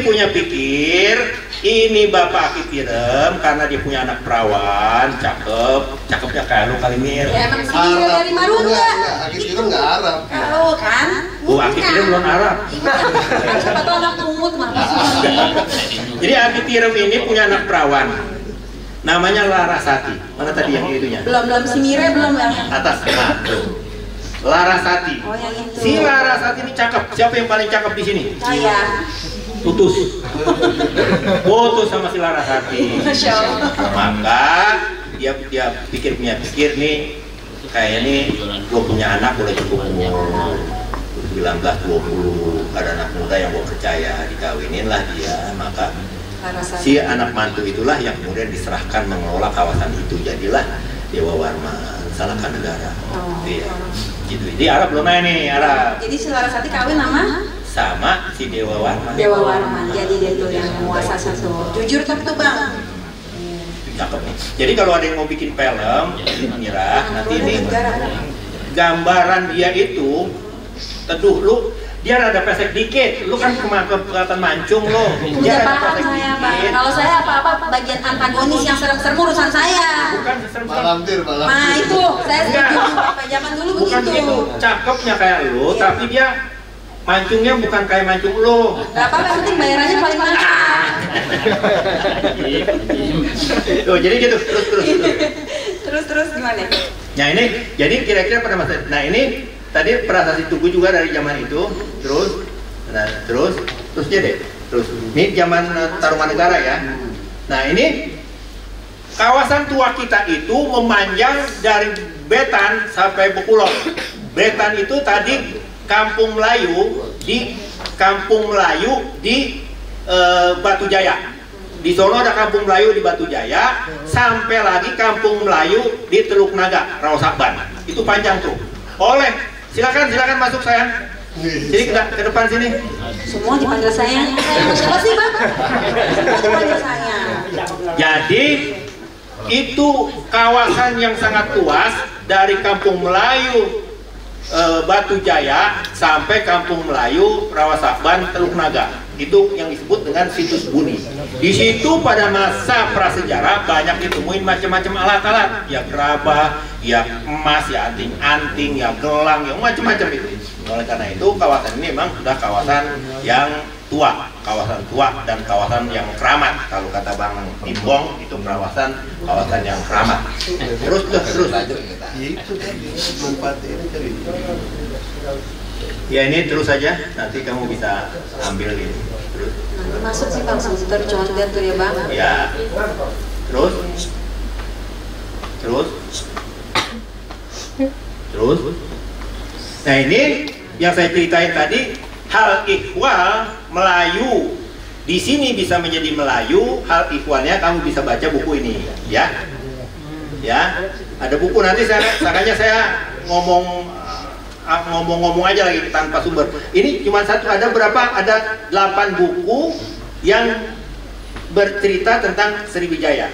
Punya pikir, ini Bapak Akitirem karena dia punya anak perawan, cakepnya kayak lu Kalimir. Ya emang sendiri dari Marunda. Akitirem nggak Arab. Kalau kan? Akitirem belum Arab. Siapa tuh anak pungut mah. Jadi Akitirem ini punya anak perawan. Namanya Larasati. Mana tadi yang itunya? Belum si Mire belum ya. Atas. Nah, Larasati. Oh yang itu. Si Larasati ini cakep. Siapa yang paling cakep di sini? Saya. Putus sama si Larasati. Masya Allah. Maka dia pikir nih, kayak ini gue punya anak udah cukup umur 19-20, ada anak muda yang gue percaya, dikawinin lah dia. Maka si anak mantu itulah yang kemudian diserahkan mengelola kawasan itu, jadilah Dewa Warman, Salaka Negara. Iya, gitu. Di Arab belum main nih, Arab. Jadi si Larasati kawin sama si Dewa Warman. Dewa Warman, jadi dia tuh yang menguasai satu. Jujur tapi tuh bang. Cakep nih. Jadi kalau ada yang mau bikin film, Mira, nanti ini gambaran dia itu, teduh lu, dia rada pesek dikit. Lu kan kelihatan mancung lo. Udah paham saya bang. Kalau saya apa bagian antagonis yang serem-serem urusan saya. Bukan serem. Malampir. Nah itu saya setuju. Bapak zaman dulu bukan begitu. Cakepnya kayak lu, tapi dia mancungnya bukan kayak mancung lo. Gak apa-apa, yang penting bayarannya paling mahal. Tuh, jadi gitu, Terus gimana? Nah ini, jadi kira-kira pada masa, nah ini tadi Prasasti Tugu juga dari zaman itu, terusnya deh, ini zaman Tarumanegara ya. Nah ini kawasan tua kita itu memanjang dari Betan sampai Bekulon. Betan itu tadi Kampung Melayu di Batu Jaya. Di Solo ada Kampung Melayu di Batu Jaya, sampai lagi Kampung Melayu di Teluk Naga, Rawasakban. Itu panjang tuh. Silakan masuk sayang. Jadi ke depan sini. Semua dipanggil sayang. Siapa sih bang? Semua dipanggil sayang. Jadi itu kawasan yang sangat luas dari Kampung Melayu Batu Jaya sampai Kampung Melayu Rawasakban Teluk Naga. Itu yang disebut dengan situs buni. Di situ pada masa prasejarah banyak ditemuin macam-macam alat-alat, ya gerabah, ya emas, ya anting-anting, ya gelang, ya macam-macam itu. Oleh karena itu kawasan ini memang sudah kawasan yang tua, dan kawasan yang keramat. Kalau kata Bang Timbong itu kawasan yang keramat. Terus. Itu tadi manfaat ini dari. Ya ini terus saja, nanti kamu bisa ambil ini. Terus. Nanti masuk sih bang, sebentar condet tuh ya bang. Ya. Terus. Nah ini yang saya ceritain tadi, hal ihwal Melayu di sini bisa menjadi Melayu, hal ihwalnya kamu bisa baca buku ini, ya. Ya, ada buku nanti makanya saya ngomong aja lagi tanpa sumber. Ini cuma satu, ada berapa? Ada 8 buku yang bercerita tentang Sriwijaya.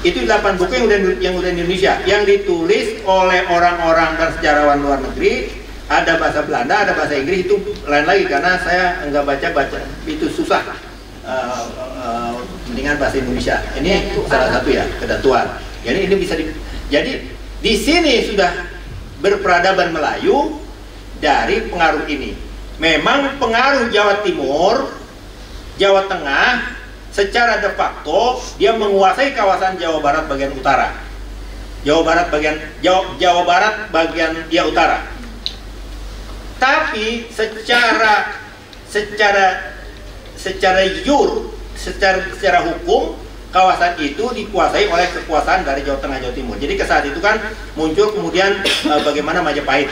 Itu 8 buku yang udah di Indonesia, yang ditulis oleh orang-orang dan sejarawan luar negeri. Ada bahasa Belanda, ada bahasa Inggris, itu lain lagi karena saya nggak baca, itu susah. Mendingan bahasa Indonesia. Ini salah satu ya, kedatuan. Jadi ini bisa jadi di sini sudah berperadaban Melayu dari pengaruh ini. Memang pengaruh Jawa Timur, Jawa Tengah secara de facto dia menguasai kawasan Jawa Barat bagian utara. Jawa Barat bagian dia utara. Tapi secara hukum kawasan itu dikuasai oleh kekuasaan dari Jawa Tengah, Jawa Timur. Jadi ke saat itu kan muncul kemudian bagaimana Majapahit,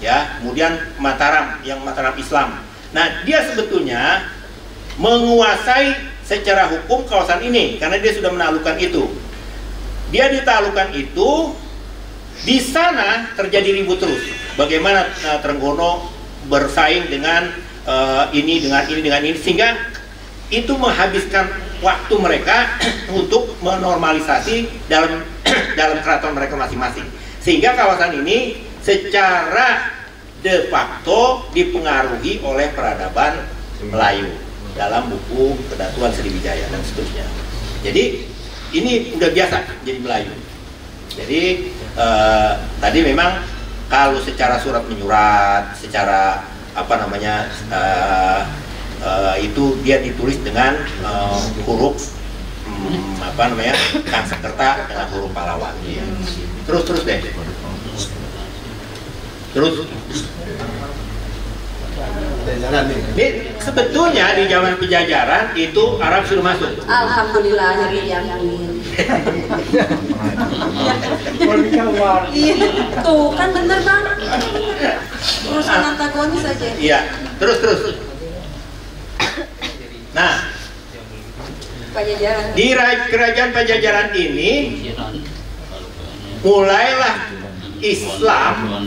ya, kemudian Mataram yang Mataram Islam. Nah, dia sebetulnya menguasai secara hukum kawasan ini karena dia sudah menaklukkan itu. Dia ditaklukkan itu, di sana terjadi ribut terus. Bagaimana Trenggono bersaing dengan ini sehingga itu menghabiskan waktu mereka untuk menormalisasi dalam keraton mereka masing-masing. Sehingga kawasan ini secara de facto dipengaruhi oleh peradaban Melayu dalam buku Kedatuan Sriwijaya dan seterusnya. Jadi ini udah biasa jadi Melayu. Jadi tadi memang kalau secara surat menyurat, secara apa namanya itu dia ditulis dengan huruf Sanskerta dengan huruf Pahlawan. Terus deh. Terus. Ini sebetulnya di zaman penjajahan itu Arab sudah masuk. Alhamdulillah akhirnya diakuin. Tuh kan bener bang. Urusan antagonis aja. Iya. Terus. Nah, Pajajaran. di kerajaan Pajajaran ini mulailah Islam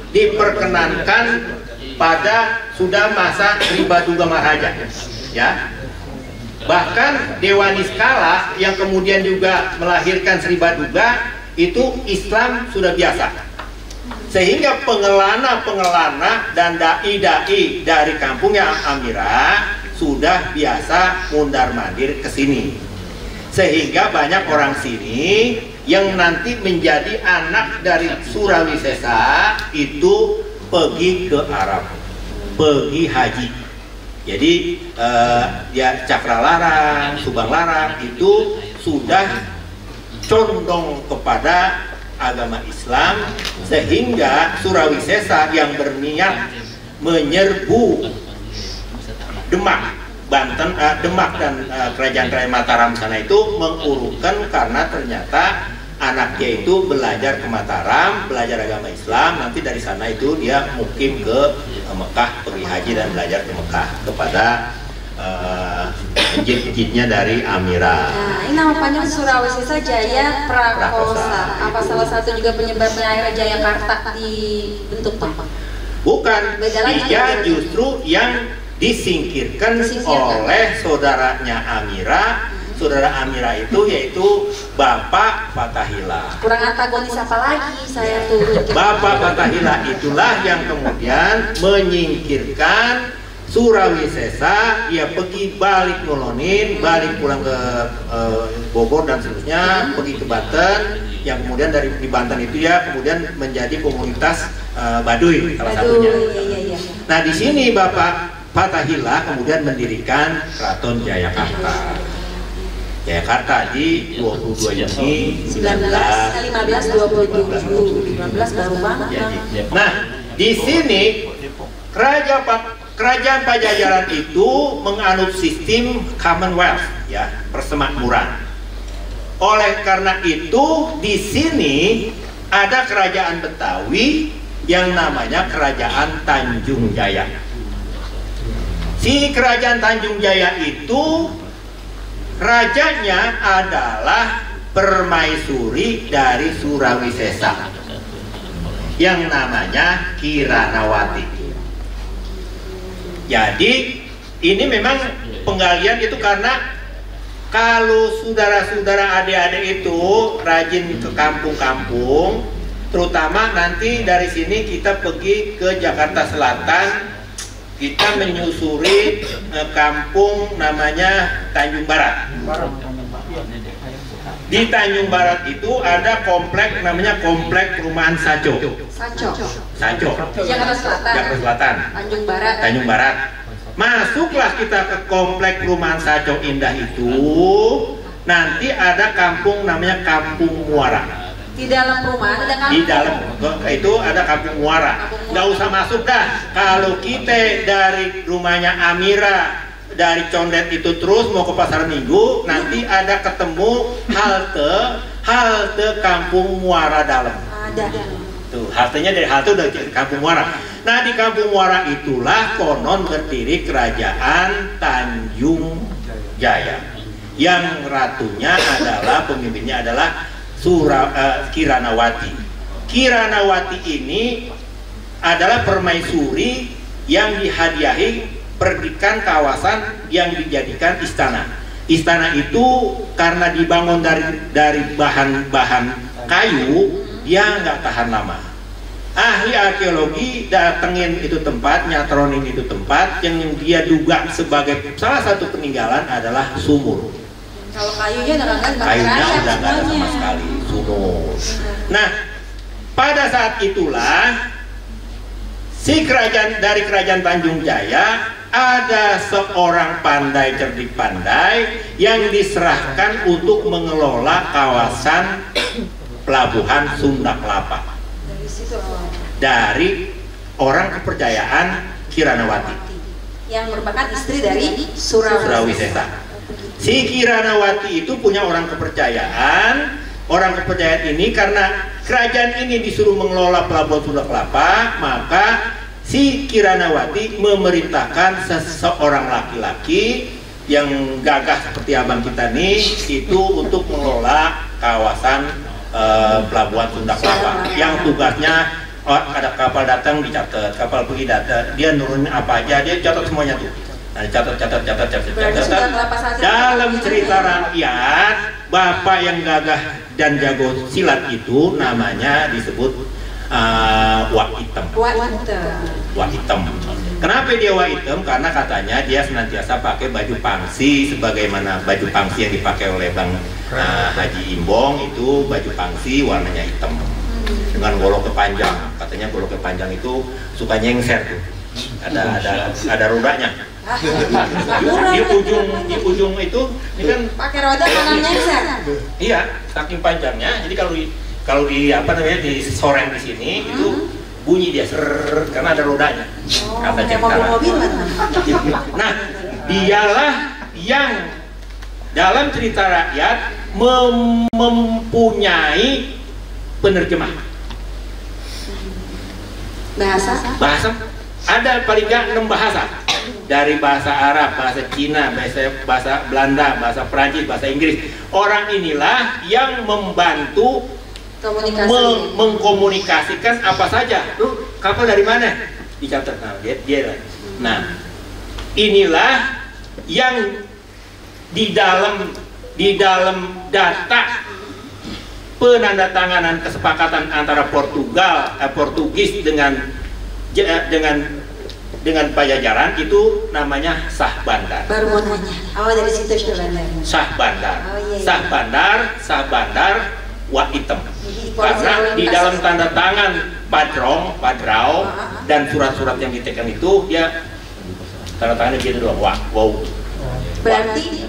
diperkenankan pada sudah masa Sribaduga Maharaja, ya. Bahkan Dewa Niskala yang kemudian juga melahirkan Sribaduga itu Islam sudah biasa, sehingga pengelana dan dai-dai dari kampungnya Amira sudah biasa mundar-mandir ke sini, sehingga banyak orang sini yang nanti menjadi anak dari Surawisesa itu pergi ke Arab, pergi haji. Jadi ya Cakralarang, Subanglarang itu sudah condong kepada agama Islam, sehingga Surawisesa yang berniat menyerbu Demak, Banten, Demak dan kerajaan Mataram sana itu mengurungkan karena ternyata anaknya itu belajar ke Mataram, belajar agama Islam, nanti dari sana itu dia mukim ke Mekah, pergi haji dan belajar ke Mekah kepada masjid-masjidnya dari Amira. Nah, ini nama panjang Surawisesa Jaya Prakosa. Apa salah satu juga penyebabnya akhirnya Jayakarta dibentuk Pak? Bukan, dia justru yang disingkirkan oleh saudaranya Amira. Saudara Amira itu yaitu Bapak Fathahillah. Kurang antagonis apa lagi saya tuh? Bapak Fathahillah itulah yang kemudian menyingkirkan Surawisesa. Dia pergi balik nolonin, balik pulang ke Bogor dan seterusnya, pergi ke Banten. Yang kemudian dari di Banten itu ya kemudian menjadi komunitas Baduy salah satunya. Iya. Nah di sini Bapak Fathahillah kemudian mendirikan Keraton Jayakarta. Jayakarta di 22 Juni 15 27 19 baru banget. Nah, di sini kerajaan Pajajaran itu menganut sistem Commonwealth, ya, persemakmuran. Oleh karena itu, di sini ada kerajaan Betawi yang namanya Kerajaan Tanjung Jaya. Si kerajaan Tanjung Jaya itu rajanya adalah permaisuri dari Surawisesa yang namanya Kiranawati. Jadi ini memang penggalian itu karena kalau saudara-saudara adik-adik itu rajin ke kampung-kampung, terutama nanti dari sini kita pergi ke Jakarta Selatan, kita menyusuri kampung namanya Tanjung Barat. Di Tanjung Barat itu ada komplek namanya Komplek Perumahan Saco. Saco. Jakarta Selatan. Jakarta Selatan. Tanjung Barat. Tanjung Barat. Masuklah kita ke Komplek Perumahan Saco Indah itu, nanti ada kampung namanya Kampung Muara. Di dalam perumahan ada kampung? Di dalam itu ada Kampung Muara. Nggak usah masuk dah. Kalau kita dari rumahnya Amira, dari Condet itu terus mau ke Pasar Minggu, nanti ada ketemu halte Kampung Muara dalam. Ada. Tuh, haltenya dari halte udah Kampung Muara. Nah, di Kampung Muara itulah konon berdiri kerajaan Tanjung Jaya. Yang ratunya adalah, pemimpinnya adalah Kiranawati. Kiranawati ini adalah permaisuri yang dihadiahi perdikan kawasan yang dijadikan istana. Istana itu karena dibangun dari bahan-bahan kayu, dia nggak tahan lama. Ahli arkeologi datengin itu tempat, nyatronin itu tempat, yang dia duga sebagai salah satu peninggalan adalah sumur. Kalau kayunya udah nggak ada sama sekali, sumur. Nah, pada saat itulah si kerajaan Tanjung Jaya ada seorang pandai cerdik pandai yang diserahkan untuk mengelola kawasan pelabuhan Sunda Kelapa. Dari orang kepercayaan Kiranawati yang merupakan istri dari Surawisesa. Si Kiranawati itu punya orang kepercayaan. Orang kepercayaan ini karena kerajaan ini disuruh mengelola pelabuhan Sunda Kelapa, maka si Kiranawati memerintahkan seseorang laki-laki yang gagah seperti abang kita nih itu untuk mengelola kawasan pelabuhan Sunda Kelapa, yang tugasnya ada kapal datang dicatat, kapal pergi data, dia nurunin apa aja, dia catat semuanya tuh. Nah, catat. Dalam cerita rakyat, bapak yang gagah dan jago silat itu namanya disebut Wak Item. Wak Item. Kenapa dia Wak Item? Karena katanya dia senantiasa pakai baju pangsi, sebagaimana baju pangsi yang dipakai oleh Bang Haji Imbong, itu baju pangsi warnanya hitam dengan golok kepanjang. Katanya golok kepanjang itu suka nyengser tuh. Ada rodanya. Di ujung itu ini kan pakai roda kanan nyengser. Iya, saking panjangnya. Jadi kalau di apa namanya di soreng di sini itu bunyi dia karena ada rodanya. Kata mobil. Nah, dialah yang dalam cerita rakyat mempunyai penerjemah bahasa. Ada paling nggak 6 bahasa, dari bahasa Arab, bahasa Cina, bahasa Belanda, bahasa Perancis, bahasa Inggris. Orang inilah yang membantu mengkomunikasikan apa saja. Lu kapal dari mana? Dicatat. Nah, dia. Nah, inilah yang di dalam data penandatanganan kesepakatan antara Portugis dengan Pajajaran itu namanya sah bandar. Baru mau nanya. Dari situ sudah sah bandar. Oh, iya. Sah bandar Wak Item. Karena di dalam tanda tangan padrau dan surat-surat yang ditekan itu dia tanda tangannya gitu doang. Wow. Berarti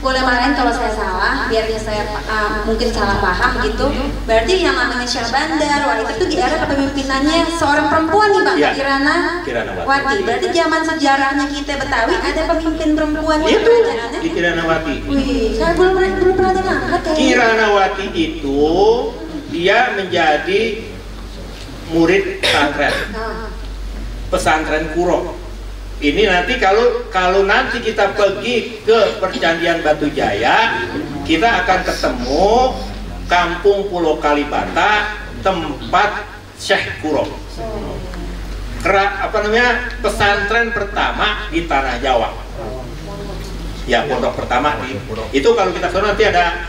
boleh marahin kalau saya salah, biarnya saya mungkin salah paham gitu. Berarti yang namanya Syah Bandar, itu di era kepemimpinannya seorang perempuan nih Bang, ya, Kiranawati. Berarti zaman sejarahnya kita Betawi ada pemimpin perempuan yang itu kerajaannya? di Kiranawati. Wih, saya belum pernah dengar. Kiranawati itu dia menjadi murid pesantren Kuro. ini nanti kalau nanti kita pergi ke Perjanjian Batu Jaya, kita akan ketemu Kampung Pulau Kalibata, tempat Syekh Kuro. Pesantren pertama di tanah Jawa. Ya, pondok pertama itu kalau kita sono nanti ada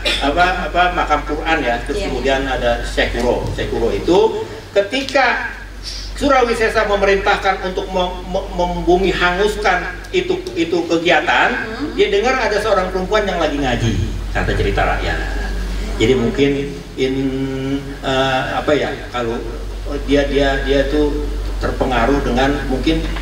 makam Quran ya, terus kemudian ada Syekh Kuro. Syekh Kuro itu ketika Surawisesa memerintahkan untuk membumi hanguskan itu kegiatan, dia dengar ada seorang perempuan yang lagi ngaji, kata cerita rakyat. Jadi mungkin kalau dia tuh terpengaruh dengan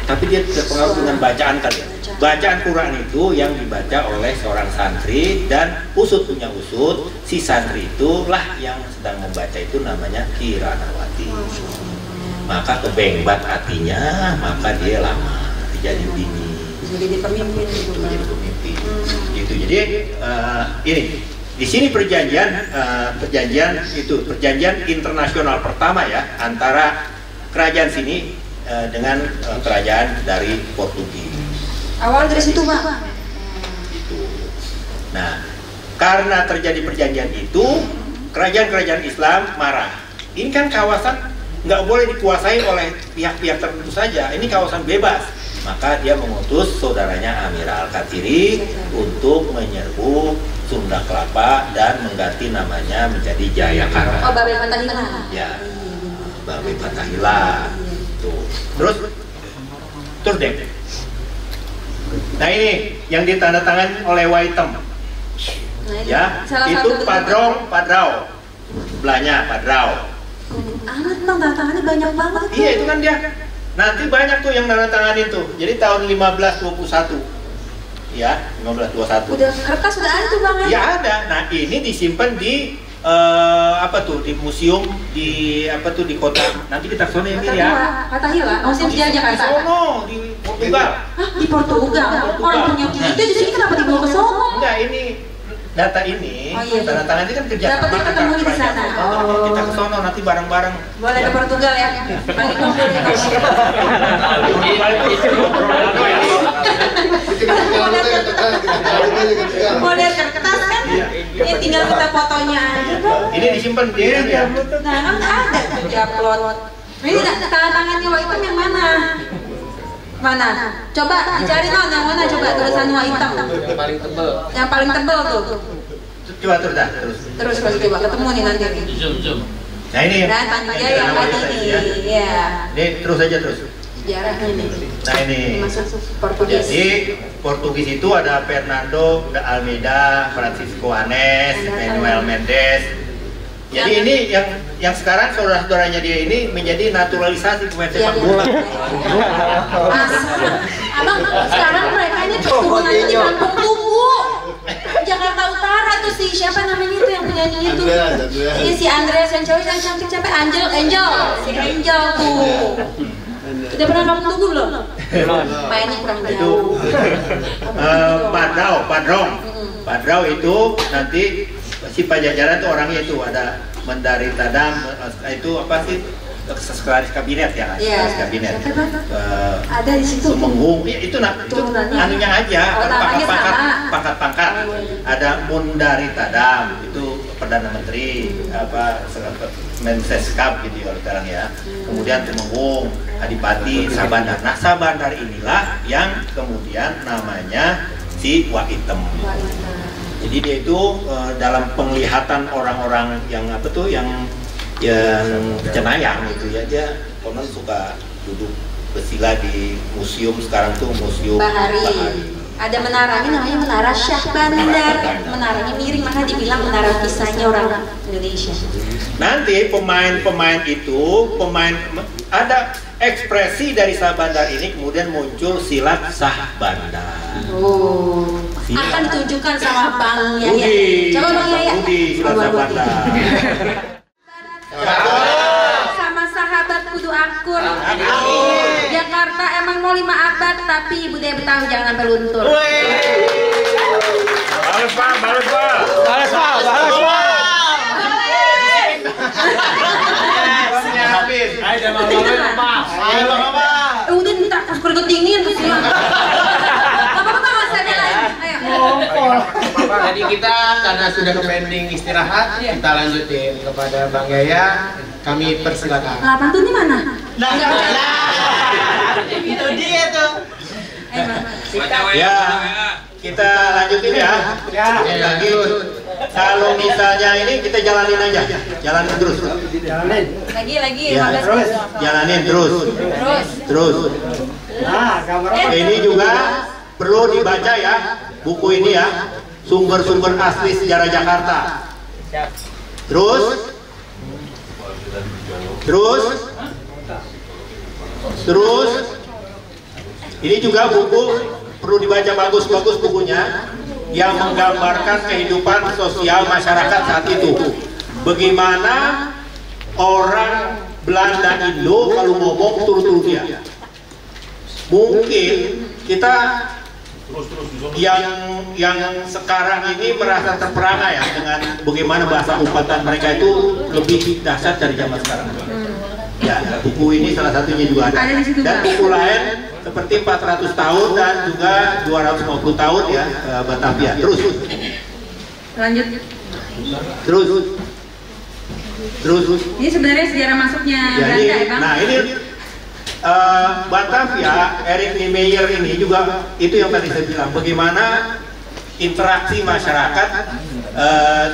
tapi dia terpengaruh dengan bacaan kali ya. Bacaan Quran itu yang dibaca oleh seorang santri, dan punya usut, si santri itulah yang sedang membaca itu namanya Kiranawati. Maka kebengbat hatinya, maka dia lama jadi bini. Jadi pemimpin. Gitu. Jadi ini di sini perjanjian internasional pertama ya antara kerajaan sini dengan kerajaan dari Portugis. Awal dari situ, Pak. Itu. Nah, karena terjadi perjanjian itu, kerajaan-kerajaan Islam marah. Ini kan kawasan nggak boleh dikuasai oleh pihak-pihak tertentu saja. Ini kawasan bebas. Maka dia mengutus saudaranya Amir Al-Katsiri untuk menyerbu Sunda Kelapa dan mengganti namanya menjadi Jayakarta. Oh, Babel Fatahillah. Ya, Babel Fatahillah. Tuh. Terus deh. Nah ini yang ditandatangani oleh Waitem. Ya, itu Padrau. Sebelahnya Padrau. Amat Bang, tantangannya banyak banget. Iya, itu kan dia. Nanti banyak tuh yang tandatanganin tuh. Jadi tahun 1521. Ya, 1521. Udah kertas sudah ada tuh Bang ya? Ya ada. Nah, ini disimpan di di museum di kota. Nanti kita sono ya Mir ya. Fatahillah, museum sejarah Jakarta. Sono di Portugal. Hah, di Portugal? Orang punya kita di sini kenapa dibawa ke sono? Enggak, ini data ini, tanda tangan ini kan kerja sama. Dapatnya ketemu di sana. Oh. Kita ke sono nanti bareng-bareng. Boleh ke Portugal ya? Lagi kumpul di Boleh kertas kan? Ini tinggal kita fotonya aja Bang. Ini disimpan di ya. Nah, kan ada tuh di upload. Ini tanda tangannya Waitem yang mana? Mana? Coba dicari non yang mana coba tulisan Waitem. Yang paling tebel. Yang paling tebel tuh. Coba terus. Terus coba ketemu nih nanti. Zoom. Nah ini. Dan Tanjaya yang tadi nih. Iya. Ini terus aja. Sejarahnya nih. Nah ini. Masuk Portugis. Jadi Portugis itu ada Fernando de Almeida, Francisco Anes, Manuel Mendes. Jadi ini yang sekarang saudara-saudaranya dia ini menjadi naturalisasi pemain sepak bola. Abang, sekarang mereka ini keturunannya di Kampung Tugu, Jakarta Utara tuh siapa namanya itu yang penyanyi itu? Ini si Andreas yang cewek yang cantik siapa? Angel, si Angel tuh. Udah pernah Kampung Tugu belum? Mainnya kurang jauh. Padrau itu nanti si Pajajaran itu orangnya itu ada Mendari Tadam, itu apa sih? Sekretaris kabinet ya, sekretaris kabinet. Ada di situ. Sumenggung, ya, itu anunya aja, pangkat-pangkat. Ada Mundari Tadam, itu perdana menteri, Menseskap gitu kalau sekarang ya. Kemudian Tumenggung, Adipati, Sabandar. Nah, Sabandar inilah yang kemudian namanya si Waitem. Jadi dia itu dalam penglihatan orang-orang yang yang cenayang gitu ya, dia konon suka duduk bersila di museum sekarang tuh museum Bahari. Ada menaranya namanya Menara Syah Bandar. Menaranya miring, maka dibilang menara kisahnya orang Indonesia. Nanti pemain ada ekspresi dari Syah Bandar ini kemudian muncul silat Syah Bandar. Oh. Akan ditunjukkan sama Bang Yaya. Coba Bang Yaya. Silat Syah Bandar. Sama sahabat kudu akur. Jakarta emang mau 5 abad tapi budaya Betawi jangan sampai luntur. Balas Udah minta keringet dingin. Jadi kita karena sudah ke pending istirahat, kita lanjutin kepada Bang Yaya. Kami persilakan. Lah pantunnya mana? Nah, itu dia tuh. Ya, kita lanjutin ya. Lanjut. Kalau misalnya ini kita jalanin aja, jalanin terus. Lagi, Ya, 15 terus, jalanin terus. Terus. Nah, gambar apa? Ini juga perlu dibaca ya, buku ini ya, sumber-sumber asli sejarah Jakarta. Terus, ini juga buku perlu dibaca bagus-bagus bukunya yang menggambarkan kehidupan sosial masyarakat saat itu. Bagaimana orang Belanda Indo kalau ngomong turut-turut dia. Mungkin kita yang sekarang ini merasa terperangah ya dengan bagaimana bahasa umpatan mereka itu lebih dahsyat dari zaman sekarang. Ya, buku ini salah satunya juga ada. Dan buku lain seperti 400 tahun dan juga 250 tahun ya Batavia. Terus. Lanjut. Terus. Ini sebenarnya sejarah masuknya Ya, Belanda ya Bang? nah ini Batavia, Erik Niemeyer ini juga itu yang tadi saya bilang bagaimana interaksi masyarakat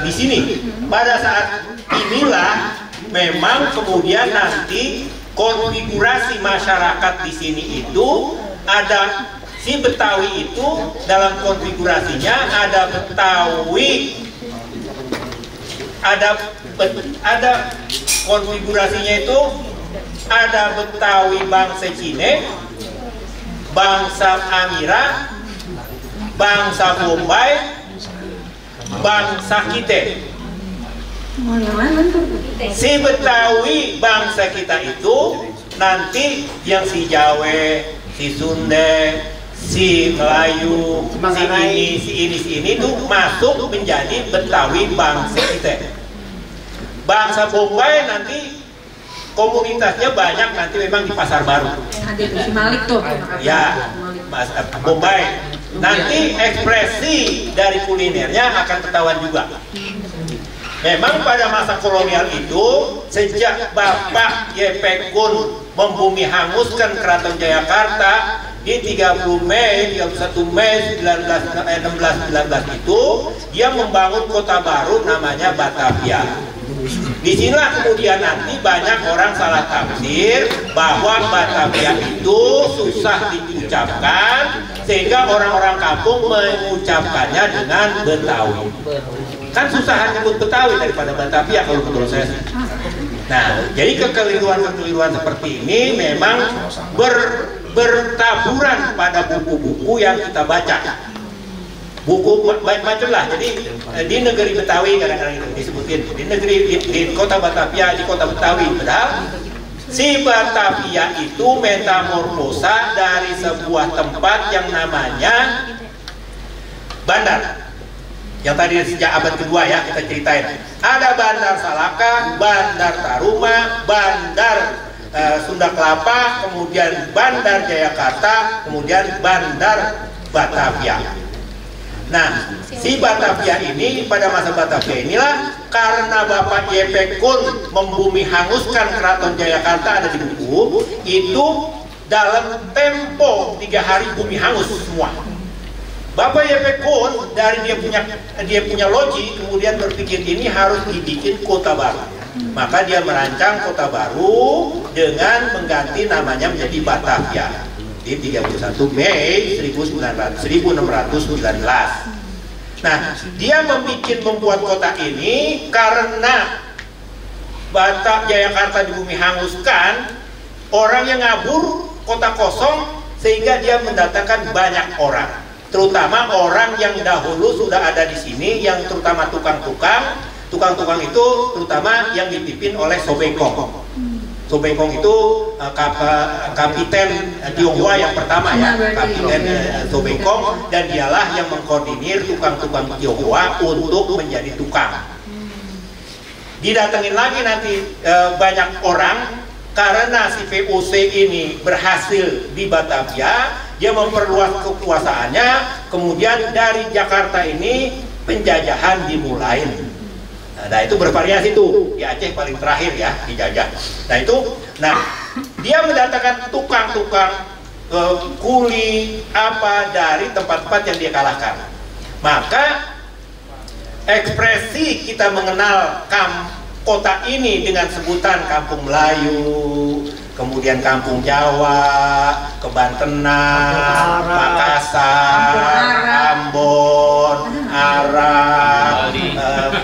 di sini. Pada saat inilah memang kemudian nanti konfigurasi masyarakat di sini itu ada si Betawi itu dalam konfigurasinya ada Betawi, ada konfigurasinya itu ada Betawi bangsa Cine, bangsa Amira, bangsa Bombay, bangsa Kite. Si Betawi bangsa kita itu nanti yang si Jawa, si Sunda, si Melayu, si ini tuh masuk menjadi Betawi bangsa kita. Bangsa Bombay nanti komunitasnya banyak nanti memang di Pasar Baru. Ada si Malik tuh. Ya, Mas Bombay. Nanti ekspresi dari kulinernya akan ketahuan juga. Memang pada masa kolonial itu sejak Bapak Y.P. Kun membumi hanguskan Keraton Jayakarta di 30 Mei 31 Mei 1619 itu dia membangun kota baru namanya Batavia. Di sinilah kemudian nanti banyak orang salah tafsir bahwa Batavia itu susah diucapkan sehingga orang-orang kampung mengucapkannya dengan Betawi. Kan susahan nyebut Betawi daripada Batavia kalau menurut saya. Nah, jadi kekeliruan-kekeliruan seperti ini memang bertaburan pada buku-buku yang kita baca. Buku macam lah. Jadi di negeri Betawi kadang-kadang itu disebutin di kota Batavia, di kota Betawi. Padahal si Batavia itu metamorfosa dari sebuah tempat yang namanya bandar. Yang tadi sejak abad kedua ya kita ceritain. Ada Bandar Salaka, Bandar Taruma, Bandar Sunda Kelapa, kemudian Bandar Jayakarta, kemudian Bandar Batavia. Nah, si Batavia ini pada masa Batavia inilah karena Bapak Y.P. Kun membumi hanguskan Keraton Jayakarta ada di buku itu dalam tempo 3 hari bumi hangus semua. Bapak Y.P. Kun dari dia punya logi kemudian berpikir ini harus dibikin kota baru. Maka dia merancang kota baru dengan mengganti namanya menjadi Batavia di 31 Mei 1619. Nah, dia membuat kota ini karena Jayakarta di bumi hanguskan, orang yang ngabur, kota kosong sehingga dia mendatangkan banyak orang. Terutama orang yang dahulu sudah ada di sini, yang terutama tukang-tukang itu terutama yang dipimpin oleh Sobengkong. Sobengkong itu kapiten Tionghoa yang pertama ya, kapiten Sobengkong, dan dialah yang mengkoordinir tukang-tukang Tionghoa untuk menjadi tukang. Didatengin lagi nanti banyak orang karena si VOC ini berhasil di Batavia. Dia memperluas kekuasaannya, kemudian dari Jakarta ini penjajahan dimulai. Nah itu bervariasi tuh, di Aceh paling terakhir ya dijajah. Nah dia mendatangkan tukang-tukang kuli apa dari tempat-tempat yang dia kalahkan. Maka ekspresi kita mengenal kota ini dengan sebutan Kampung Melayu, kemudian Kampung Jawa, Kebantenan, Makassar, Ambon, Arab,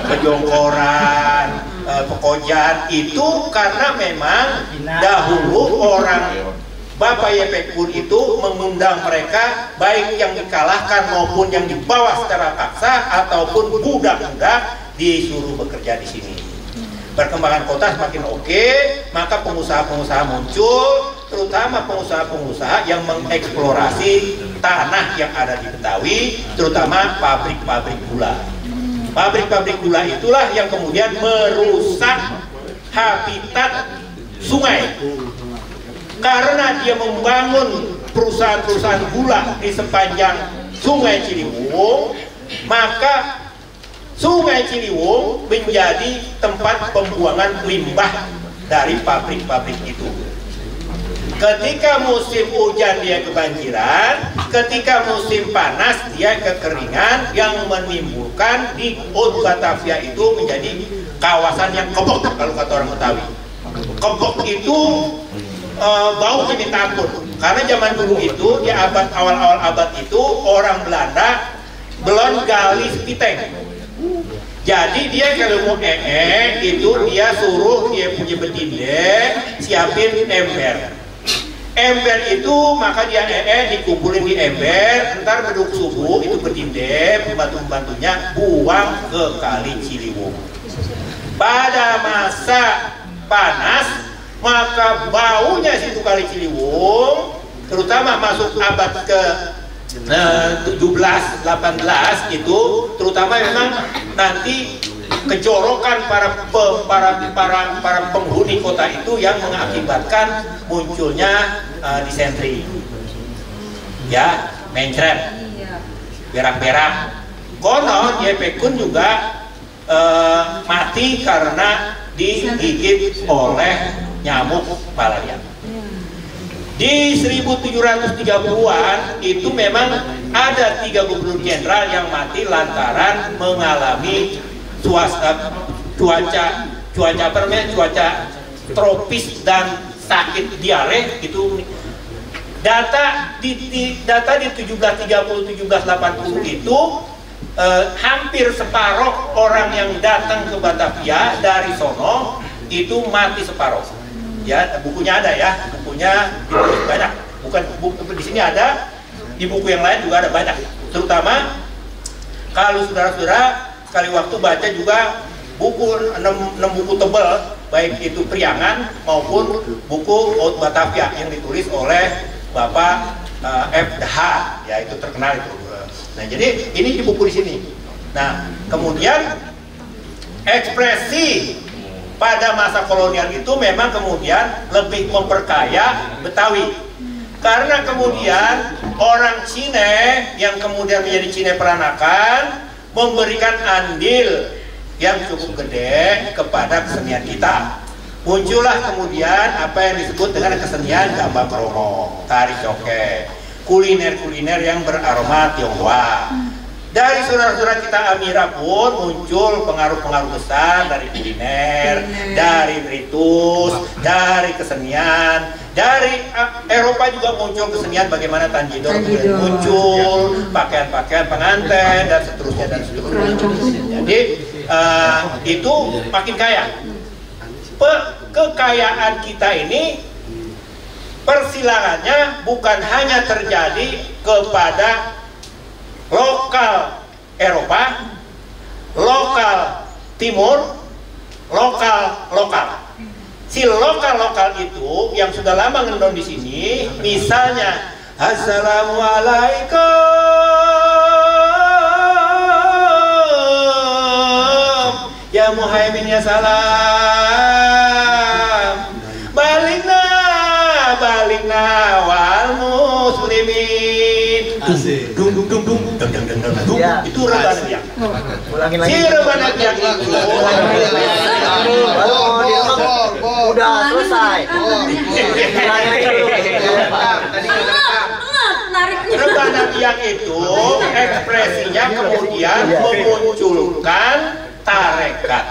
Pejongkoran, Pekojan, itu karena memang dahulu orang Bapak Yepekun itu mengundang mereka baik yang dikalahkan maupun yang dibawa secara paksa ataupun budak-budak disuruh bekerja di sini. Perkembangan kota semakin oke, maka pengusaha-pengusaha muncul, terutama pengusaha-pengusaha yang mengeksplorasi tanah yang ada di Betawi, terutama pabrik-pabrik gula. Pabrik-pabrik gula itulah yang kemudian merusak habitat sungai. Karena dia membangun perusahaan-perusahaan gula di sepanjang Sungai Ciliwung, maka Sungai Ciliwung menjadi tempat pembuangan limbah dari pabrik-pabrik itu. Ketika musim hujan dia kebanjiran, ketika musim panas dia kekeringan yang menimbulkan di Old Batavia itu menjadi kawasan yang kebok kalau kata orang Betawi. Kebok itu bau minta ampun. Karena zaman dulu itu di awal-awal abad itu orang Belanda belum gali spiteng. Jadi dia kalau mau itu dia suruh dia punya betinde siapin ember. Ember itu maka dia dikumpulin di ember, ntar beduk subuh itu betinde pembantu-pembantunya buang ke Kali Ciliwung. Pada masa panas maka baunya situ Kali Ciliwung, terutama masuk abad ke 17, 18 itu, terutama memang nanti kejorokan para penghuni kota itu yang mengakibatkan munculnya disentri, ya, mencret, berak-berak. Konon Yepekun juga mati karena digigit oleh nyamuk malaria. Di 1770-an itu memang ada 3 gubernur jenderal yang mati lantaran mengalami cuaca tropis dan sakit diare itu. Data di 1730-1780 itu hampir separuh orang yang datang ke Batavia dari sono itu mati separuh. Ya, bukunya ada ya, bukunya banyak. Buku di sini ada, di buku yang lain juga ada banyak. Terutama kalau saudara-saudara sekali waktu baca juga buku 6 buku tebal, baik itu Priangan maupun buku Old Batavia yang ditulis oleh Bapak F. Daha, ya itu terkenal itu. Nah, jadi ini di buku di sini. Nah, kemudian ekspresi pada masa kolonial itu memang kemudian lebih memperkaya Betawi. Karena kemudian orang Cina yang kemudian menjadi Cina peranakan memberikan andil yang cukup gede kepada kesenian kita. Muncullah kemudian apa yang disebut dengan kesenian gambang kromong, tari coket, kuliner-kuliner yang beraroma Tionghoa. Dari saudara-saudara kita Amira pun muncul pengaruh-pengaruh besar dari kuliner, dari ritus, dari kesenian. Dari Eropa juga muncul kesenian bagaimana Tanjidor muncul, pakaian-pakaian pengantin dan seterusnya dan seterusnya. Jadi itu makin kaya. Kekayaan kita ini persilangannya bukan hanya terjadi kepada lokal Eropa, lokal Timur, lokal. Si lokal itu yang sudah lama ngendon di sini, misalnya Assalamualaikum ya Muhaimin ya salam, balikna wal muslimin. Dung itu reban dia. Ulangin lagi. Si rebana biak itu Udah selesai. rebana biak itu ekspresinya kemudian memunculkan tarekat.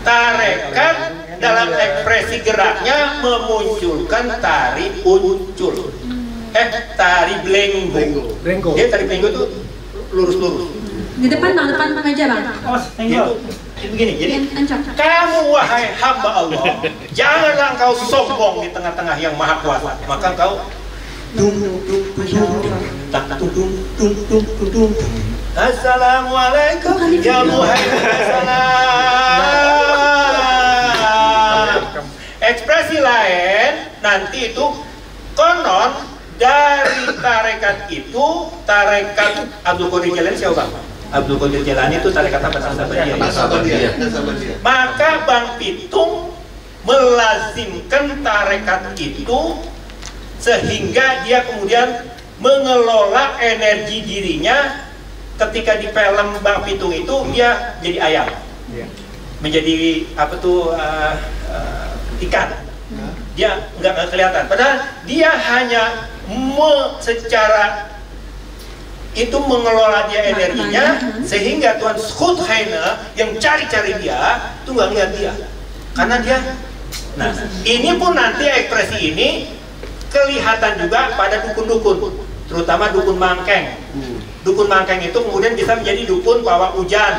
Tarekat dalam ekspresi geraknya memunculkan tari uncul. Tari blenggo. Dia tari blenggo itu lurus-lurus. Di depan bang, depan aja bang. Itu begini, jadi kamu wahai hamba Allah, janganlah engkau sombong di tengah-tengah yang maha kuasa. Maka engkau Assalamualaikum ya Muhammad salam. Ekspresi lain nanti itu konon dari tarekat itu, tarekat Abdul Qadir Jailani siapa bang? Abdul Qadir Jailani itu tarekat apa? Nasabandiyah. Maka Bang Pitung melazimkan tarekat itu sehingga dia kemudian mengelola energi dirinya. Ketika di film Bang Pitung itu dia jadi ayam, menjadi apa tuh ikan. Dia nggak kelihatan. Padahal dia hanya secara itu mengelola dia energinya sehingga Tuan Schuttheine yang cari-cari dia itu nggak lihat dia karena dia. Nah ini pun nanti ekspresi ini kelihatan juga pada dukun-dukun, terutama dukun Mangkeng. Dukun Mangkeng itu kemudian bisa menjadi dukun pawang hujan.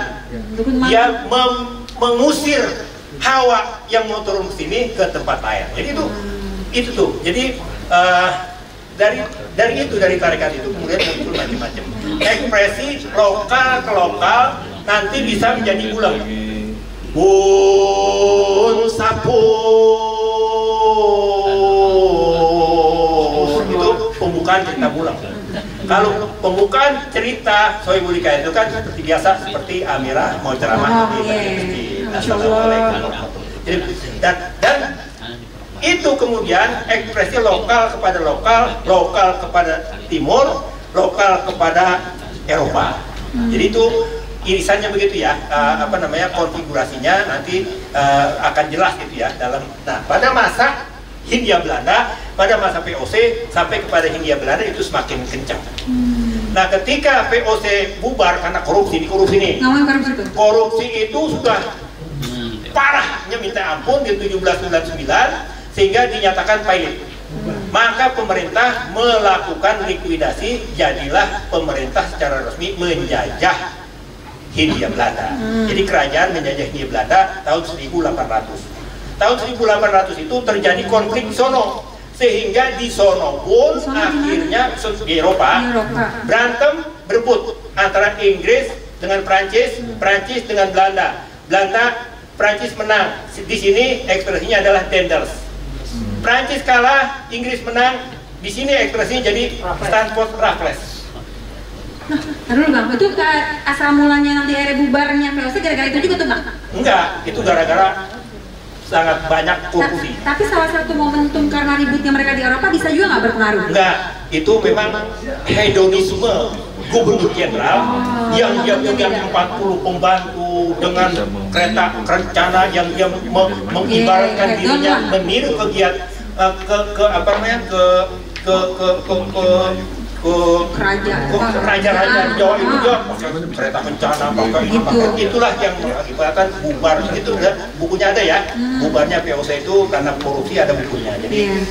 Dia mengusir hawa yang mau turun ke sini ke tempat air. Jadi itu tuh. Jadi dari tarekat itu kemudian muncul macam-macam ekspresi lokal ke lokal, nanti bisa menjadi bulan. Bun sapun itu pembukaan cerita bulan. Kalau pembukaan cerita Sohibul Hikayat itu kan seperti biasa, seperti Amirah mau ceramah di masjid. Assalamualaikum. Dan itu kemudian ekspresi lokal kepada lokal, lokal kepada timur, lokal kepada Eropa. Jadi itu irisannya begitu ya, konfigurasinya nanti akan jelas gitu ya dalam. Nah pada masa Hindia Belanda, pada masa VOC sampai kepada Hindia Belanda itu semakin kencang. Nah ketika VOC bubar karena korupsi nih, korupsi itu sudah parahnya minta ampun di 1799 sehingga dinyatakan pahit. Maka pemerintah melakukan likuidasi, jadilah pemerintah secara resmi menjajah Hindia Belanda. Jadi kerajaan menjajah Hindia Belanda tahun 1800. Tahun 1800 itu terjadi konflik di sono, sehingga di sono pun akhirnya di Eropa berantem berebut antara Inggris dengan Prancis, Prancis dengan Belanda. Prancis menang. Di sini ekspresinya adalah Denders. Prancis kalah, Inggris menang. Di sini ekspresinya jadi Stanford Raffles. Nah, dulu bang, itu asal mulanya nanti akhirnya bubarnya VOC gara-gara itu juga tuh bang? Enggak, itu gara-gara sangat banyak korupsi. Tapi salah satu momentum karena ributnya mereka di Eropa bisa juga nggak berpengaruh? Enggak, itu memang hedonisme gubernur jenderal yang dia punya 40 pembantu dengan kereta kerencana yang dia mengibaratkan dirinya meniru kegiatan kerajaan Jawa itu dia pakai kereta kencana, pakai itulah yang mengakibatkan bubar itu. Bukunya ada ya, bubarnya VOC itu karena korupsi, ada bukunya. Jadi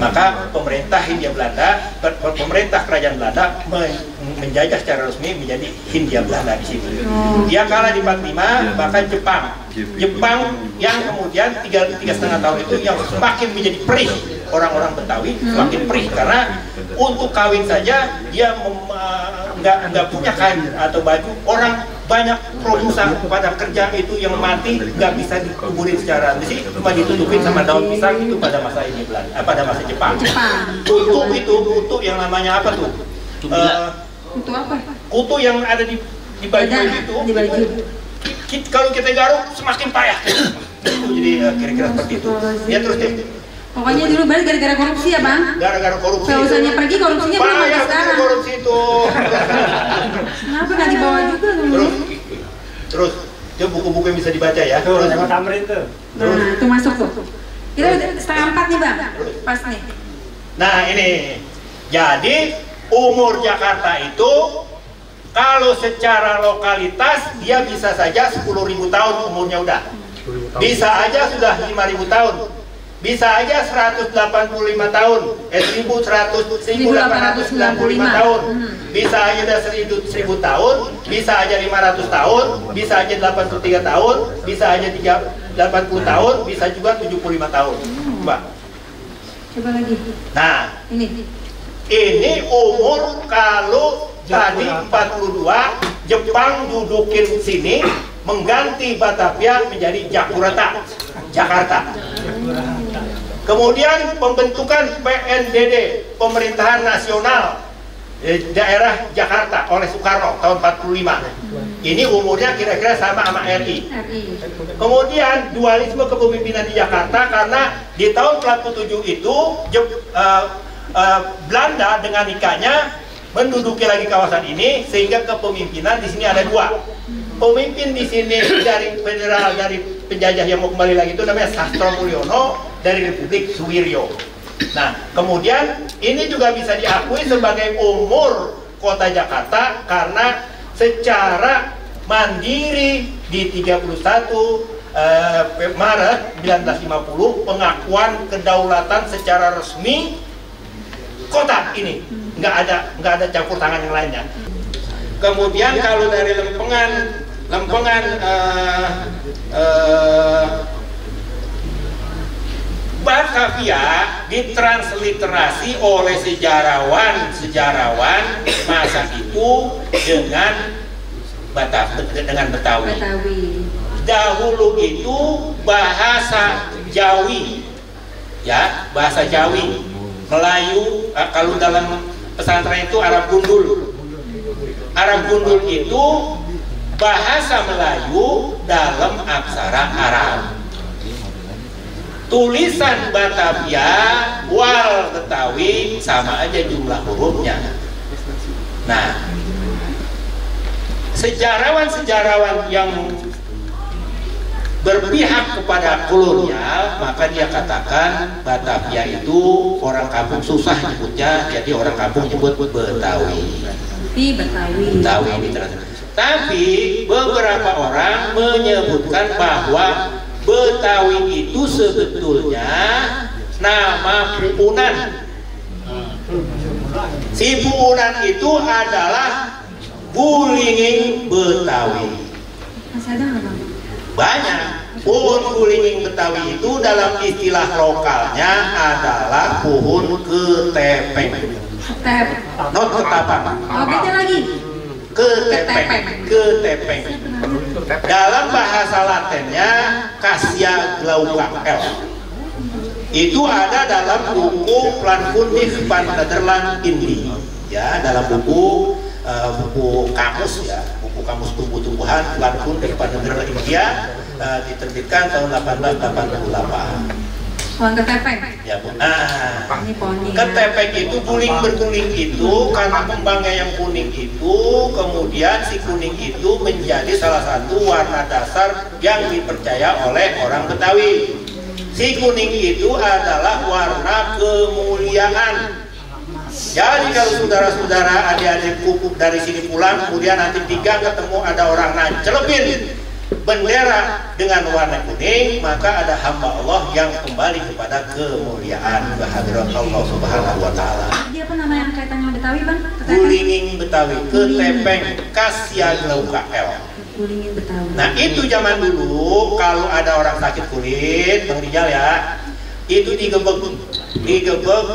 maka pemerintah Hindia Belanda, pemerintah kerajaan Belanda menjajah secara resmi menjadi Hindia Belanda di sini. Dia kalah di 45, bahkan Jepang yang kemudian 3,5 tahun itu yang semakin menjadi perih orang-orang Betawi, semakin perih karena untuk kawin saja dia nggak punya kain atau baju. Orang banyak produsen pada kerja itu yang mati nggak bisa dikuburin secara besi, cuma ditutupin sama daun pisang. Itu pada masa ini Belanda, pada masa Jepang. Kutu yang namanya apa tuh? Kutu apa? Kutu yang ada di baju itu. Kalau kita garuk semakin payah. Jadi kira-kira seperti itu. Ya terus deh. Pokoknya dulu balik gara-gara korupsi ya bang? Gara-gara korupsi. Seusahannya pergi korupsinya belum sampai sekarang. Korupsi itu. Kenapa nggak dibawa juga dulu? Terus itu buku-buku yang bisa dibaca ya. Tuh, sama Tamrin tuh. Nah, itu masuk tuh. Kita udah 3:30 nih bang, pas nih. Nah ini, jadi umur Jakarta itu kalau secara lokalitas dia bisa saja 10.000 tahun umurnya udah. Bisa aja sudah 5.000 tahun. Bisa aja 185 tahun, 1895 tahun. Bisa aja udah 1000 tahun, bisa aja 500 tahun, bisa aja 83 tahun, bisa aja 80 tahun, bisa juga 75 tahun. Coba. Coba lagi. Nah, ini umur kalau tadi 42, Jepang dudukin sini mengganti Batavia menjadi Jakarta. Kemudian pembentukan PNDD, Pemerintahan Nasional Daerah Jakarta oleh Soekarno tahun 45. Ini umurnya kira-kira sama RI. Kemudian dualisme kepemimpinan di Jakarta karena di tahun 47 itu Belanda dengan nikahnya menduduki lagi kawasan ini sehingga kepemimpinan di sini ada dua. Pemimpin di sini dari federal, dari penjajah yang mau kembali lagi itu namanya Sastro Mulyono, dari Republik Suwiryo. Nah, kemudian ini juga bisa diakui sebagai umur kota Jakarta karena secara mandiri di 31 Maret 1950 pengakuan kedaulatan secara resmi kota ini, nggak ada campur tangan yang lainnya. Kemudian kalau dari Lempengan Batavia ditransliterasi oleh sejarawan masa itu dengan Betawi. Dahulu itu bahasa Jawi, ya, bahasa Jawi, Melayu. Kalau dalam pesantren itu Arab Gundul. Arab Gundul itu bahasa Melayu dalam aksara Arab. Tulisan Batavia wal Betawi sama aja jumlah hurufnya. Nah, sejarawan yang berpihak kepada kolonial, maka dia katakan Batavia itu orang kampung susah nyebutnya, jadi orang kampung nyebut Betawi. Betawi ini terasa. Tapi beberapa orang menyebutkan bahwa Betawi itu sebetulnya nama Puunan. Si Puunan itu adalah Bulinging Betawi. Masih ada nggak bang? Banyak. Pohon Bulinging Betawi itu dalam istilah lokalnya adalah pohon ketepeng. Not ketapang. Oh, beda lagi. Ketepeng. Dalam bahasa Latinnya Cassia glauca L. Itu ada dalam buku Plankundig van Nederland Indi. Ya, dalam buku kamus ya, buku kamus tumbuh-tumbuhan Plankundig van Nederland India, diterbitkan tahun 1888. Pohon ketepeng. Ya, Bu. Ini pohonnya. Ketepeng itu berkuning itu karena kembangnya yang kuning itu, kemudian si kuning itu menjadi salah satu warna dasar yang dipercaya oleh orang Betawi. Si kuning itu adalah warna kemuliaan. Jadi kalau saudara-saudara adik-adik pupuk dari sini pulang, kemudian nanti ketemu ada orang nancelepin bendera dengan warna kuning, maka ada hamba Allah yang kembali kepada kemuliaan kehadiran Allah Subhanahu wa Ta'ala. Dia apa nama yang kaitannya Betawi bang? Bulinging Betawi, ketepeng, Cassia glauca L. Bulinging Betawi. Nah itu zaman dulu kalau ada orang sakit kulit, Bang Rijal ya, itu digebek,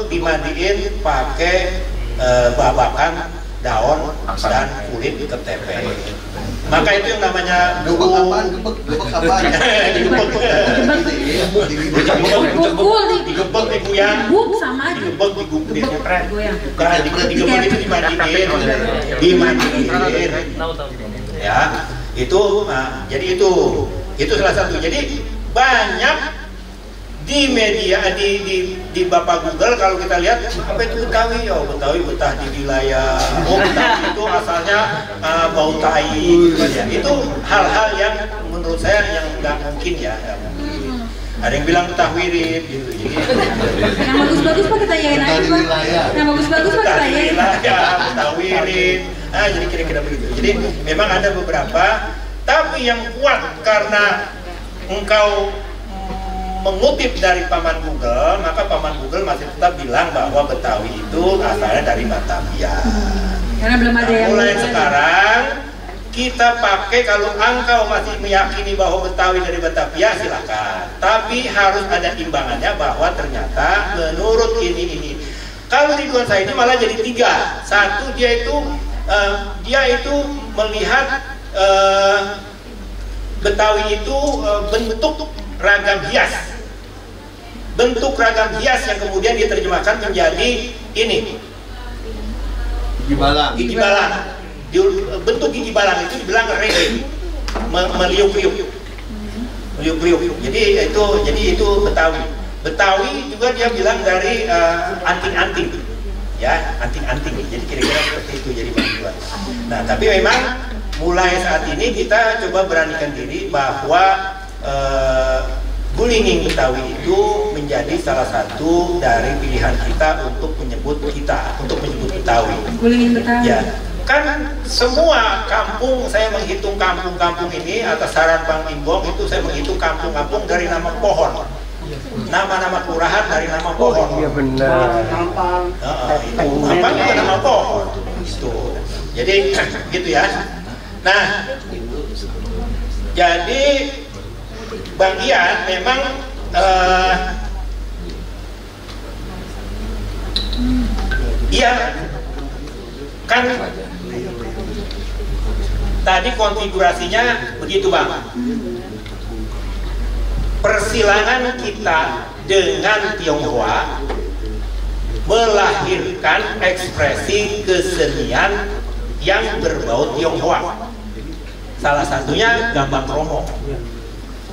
dimandiin pakai babakan daun dan kulit ketepeng. Maka itu yang namanya Gebek apaan? Digebek diguyang. Buk sama aja. Digebek Goyang. Bukan digebek itu dimandiin. Ya, itu jadi itu salah satu. Jadi banyak di media di Bapak Google kalau kita lihat apa itu Betawi, oh Betawi betah di wilayah, oh Betawi itu asalnya bau tai gitu ya. Itu hal-hal yang menurut saya yang nggak mungkin ya. Ada yang bilang betah wirid gitu. Yang bagus-bagus Pak kita yain aja Pak. Yang bagus-bagus Pak kita yain. Betah wirid. Nah, jadi kira-kira begitu. Jadi memang ada beberapa, tapi yang kuat karena engkau mengutip dari Paman Google, maka Paman Google masih tetap bilang bahwa Betawi itu asalnya dari Batavia. Karena belum ada yang mulai sekarang kita pakai, kalau engkau masih meyakini bahwa Betawi dari Batavia silakan, tapi harus ada imbangannya bahwa ternyata menurut ini kalau Ridwan Saidi malah jadi 3. Satu, dia itu melihat Betawi itu bentuk ragam hias, bentuk ragam hias yang kemudian diterjemahkan menjadi ini Gigi balang. Gigi balang. Bentuk gigi balang itu dibilang reggae, meliuk-liuk. Jadi itu Betawi. Betawi juga dia bilang dari anting-anting, ya anting-anting. Jadi kira-kira seperti itu jadi bantuan. Nah, tapi memang mulai saat ini kita coba beranikan diri bahwa Gulinging Betawi itu menjadi salah satu dari pilihan kita untuk menyebut Betawi. Gulinging Betawi. Ya, kan semua kampung, saya menghitung kampung-kampung ini atas saran Bang Imbong itu saya menghitung kampung-kampung dari nama pohon, nama-nama kelurahan dari nama pohon. Iya benar. Itu apa juga nama pohon. Itu. Jadi gitu ya. Nah, jadi Bang Ian memang iya kan tadi konfigurasinya begitu Bang. Persilangan kita dengan Tionghoa melahirkan ekspresi kesenian yang berbau Tionghoa. Salah satunya Gambang Kromong.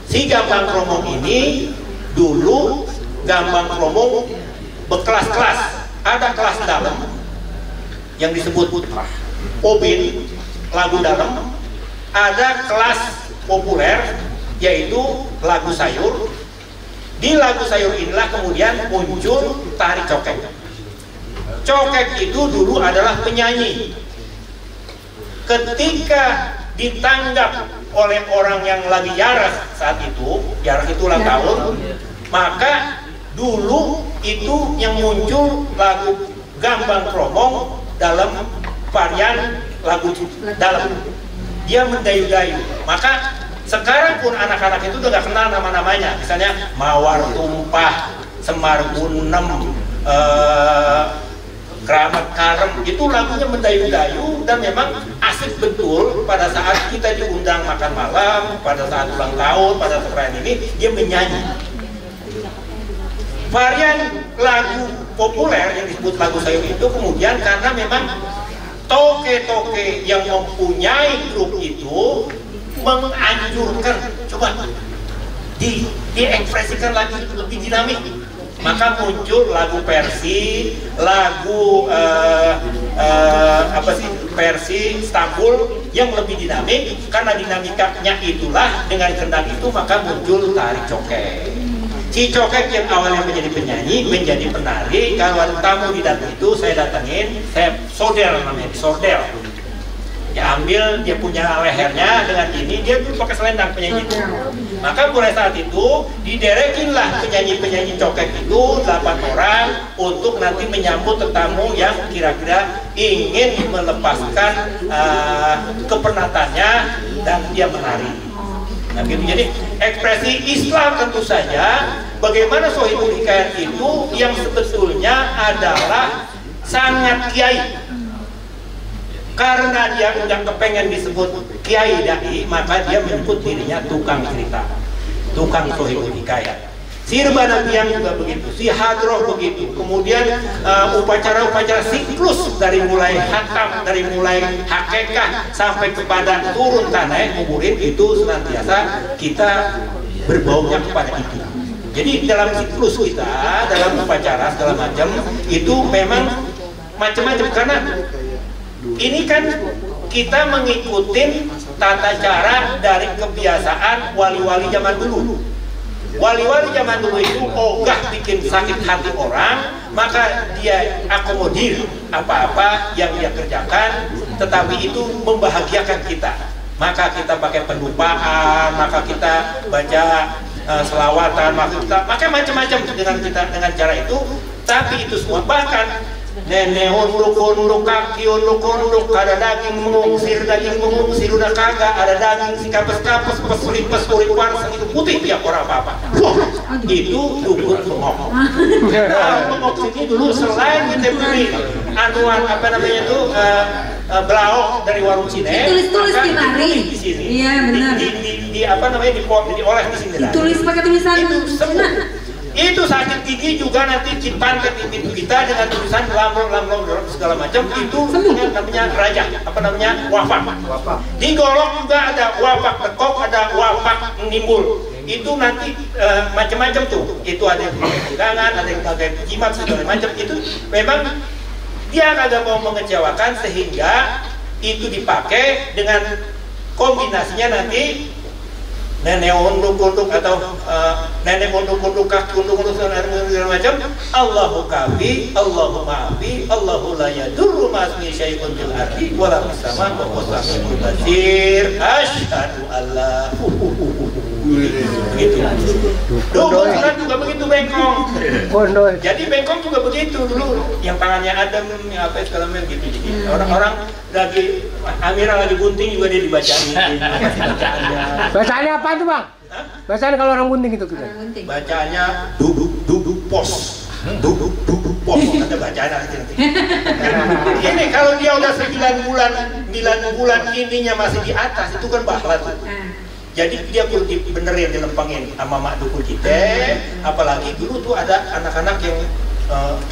Si Gambang Kromong ini dulu Gambang Kromong berkelas-kelas. Ada kelas dalam yang disebut Obin, lagu dalam. Ada kelas populer yaitu lagu sayur. Di lagu sayur inilah kemudian muncul tari cokek. Cokek itu dulu adalah penyanyi. Ketika ditanggap oleh orang yang lagi yaras saat itu, yaras itu ulang tahun, maka dulu itu yang muncul lagu Gambang Kromong dalam varian lagu dalam. Dia mendayu-dayu. Maka sekarang pun anak-anak itu udah gak kenal nama-namanya. Misalnya Mawar Tumpah, Semar Gunem, Keramat Karem, itu lagunya mendayu-dayu dan memang asik betul pada saat kita diundang makan malam, pada saat ulang tahun, pada saat ini dia menyanyi. Varian lagu populer yang disebut lagu sayur itu kemudian karena memang toke-toke yang mempunyai grup itu menganjurkan coba diekspresikan lagi lebih dinamik. Maka muncul lagu Persi, lagu Persi Istanbul yang lebih dinamik. Karena dinamikanya itulah dengan kendang itu maka muncul tari cokek. Si cokek yang awalnya menjadi penyanyi menjadi penari. Kalau ada tamu di datang itu saya datengin, saya sodel namanya, sordel. Dia ambil, dia punya lehernya dengan ini, dia dulu pakai selendang penyanyi itu. Maka mulai saat itu diderekinlah penyanyi-penyanyi cokek itu 8 orang untuk nanti menyambut tetamu yang kira-kira ingin melepaskan kepenatannya dan dia menari. Nah, gitu. Jadi ekspresi Islam tentu saja. Bagaimana Sohibul Hikayat itu yang sebetulnya adalah sangat kiai. Karena dia nggak kepengen disebut kiai dai, maka dia menyebut dirinya tukang cerita, tukang Sohibul Hikayat. Si Rebanabiang juga begitu, si Hadroh begitu. Kemudian upacara-upacara siklus dari mulai hatam, dari mulai hakekah sampai kepada turun tanah nguburin itu senantiasa kita berbaunya kepada itu. Jadi dalam siklus kita, dalam upacara segala macam itu memang macam-macam, karena ini kan kita mengikuti tata cara dari kebiasaan wali-wali zaman dulu. Wali-wali zaman dulu itu ogah bikin sakit hati orang, maka dia akomodir apa-apa yang dia kerjakan, tetapi itu membahagiakan kita. Maka kita pakai pendupaan, maka kita baca selawatan, maka kita pakai macam-macam dengan cara itu. Tapi itu semua, bahkan nenek unduk kaki unduk ada daging mengungsir udah kagak, ada daging si kapes pesuri warsang itu putih tiap orang apa itu dukun mengok. Mengok ini dulu selain kita beli anuan apa namanya itu belaok dari warung Cine, tulis di mari di sini. Iya benar. Di apa namanya diolah di sini. Tulis pakai tulisan itu semua. Itu sakit gigi juga nanti dipantet di pintu kita dengan tulisan lamrong segala macam, itu dengan namanya raja, apa namanya, wafak. Di golok juga ada wafak tekok, ada wafak nimbul. Itu nanti macam-macam tuh. Itu ada yang pakai pegangan, ada yang pakai jimat segala macam. Itu memang dia kagak mau mengecewakan, sehingga itu dipakai dengan kombinasinya nanti nenek unduk atau nenek unduk kaki unduk segala macam. Allahu kafi, Allahu maafi, Allahu la yadurru ma'asmi syai'un fil ardi wa la fis sama wa huwa samiul basir. Asyhadu alla begitu. Dukun surat juga begitu, bengkong. Jadi bengkong juga begitu dulu, yang tangannya adem, yang apa segala macam gitu. Jadi orang-orang lagi Amira lagi bunting juga dia dibacain. Bacaannya apa tuh bang? Bacaan kalau orang bunting itu kita? Bacaannya duduk pos. Duduk pos, ada bacaan nanti. Ini kalau dia udah 9 bulan ininya masih di atas, itu kan baklat. Jadi dia perlu benerin, dilempengin sama mak dukun kita. Apalagi dulu tuh ada anak-anak yang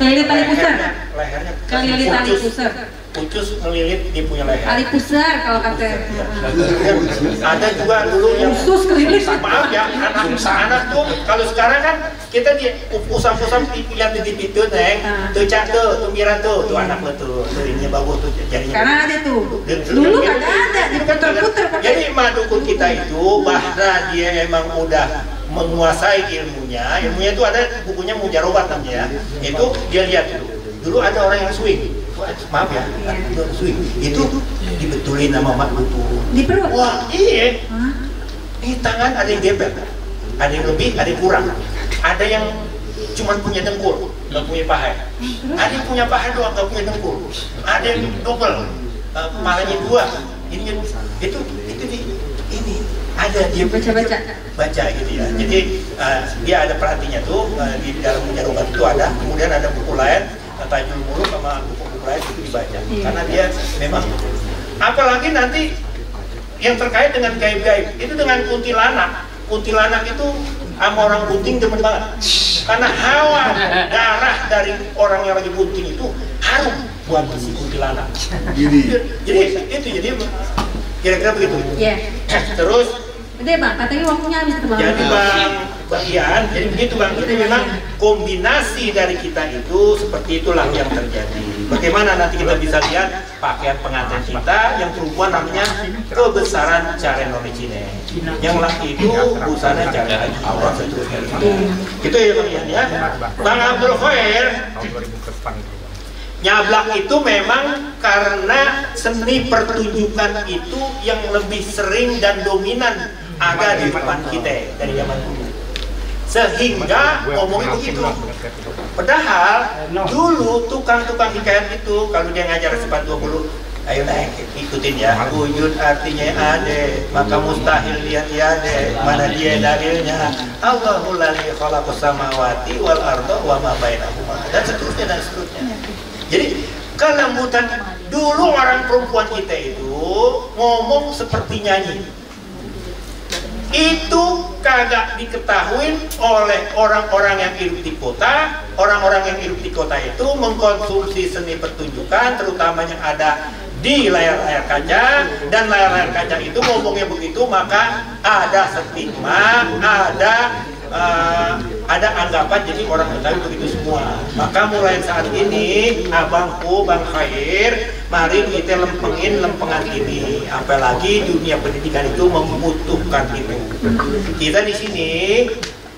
kelilit tali pusar. Lehernya Kelilit tali pusar. pucus ngelilit dia punya leher. Tali pusar kalau kata. Ada juga dulu yang khusus kelilit. Maaf ya, anak tuh kalau sekarang kan kita di usam-usam lihat di TV tuh neng, tuh cak tuh miran tuh anak lo tuh ini bagus tuh jadinya. Karena ada tuh. Dulu kagak ada, diputer-puter. Jadi madukun kita itu bahwa dia emang udah menguasai ilmunya itu ada bukunya Mujarobat namanya ya. Itu dia lihat dulu ada orang yang swing. Maaf ya, swing itu dibetulin sama mak dukun. Di perut? Wah iya. Ini tangan ada yang gebel, ada yang lebih, ada yang kurang. Ada yang cuma punya dengkul, nggak punya paha. Ada yang punya paha doang, nggak punya dengkul. Ada yang double, palanya 2. Ini itu ini ada dia baca gitu ya. Jadi dia ada perhatinya tuh di dalam Mujarobat itu ada. Kemudian ada buku lain, Tajul Muluk sama buku-buku lain itu dibaca. Karena dia memang, apalagi nanti yang terkait dengan gaib-gaib itu dengan kuntilanak itu sama orang bunting demen banget. Karena hawa darah dari orang yang lagi bunting itu harum buat si kuntilanak. Jadi kira-kira begitu. Iya. Terus Udah bang, katanya waktunya habis tuh bang. jadi bagian, jadi begitu bang, itu memang kombinasi dari kita itu seperti itulah yang terjadi. Bagaimana nanti kita bisa lihat pakaian pengantin kita yang perempuan namanya kebesaran Carenoni Cine, yang laki itu busana cara haji aurat seterusnya. Itu ya bang ya. Bang Abdul Khair, nyablak itu memang karena seni pertunjukan itu yang lebih sering dan dominan ada di depan kita dari zaman dulu, sehingga ngomongnya begitu. Padahal dulu tukang-tukang hikayat itu kalau dia ngajar sifat 20, ayo naik ikutin ya, wujud artinya ada, maka mustahil lihat ya ada, mana dia dalilnya, Allahul ladzi khalaqas samawati wal arda wa ma bainahuma, dan seterusnya. Jadi kelembutan dulu orang perempuan kita itu ngomong seperti nyanyi. Itu kagak diketahui oleh orang-orang yang hidup di kota. Orang-orang yang hidup di kota itu mengkonsumsi seni pertunjukan, terutama yang ada di layar-layar kaca, dan layar-layar kaca itu ngomongnya begitu, maka ada stigma, ada ada anggapan jadi orang Betawi begitu semua. Maka mulai saat ini abangku Bang Khair, mari kita lempengan ini. Apalagi dunia pendidikan itu membutuhkan itu. Kita di sini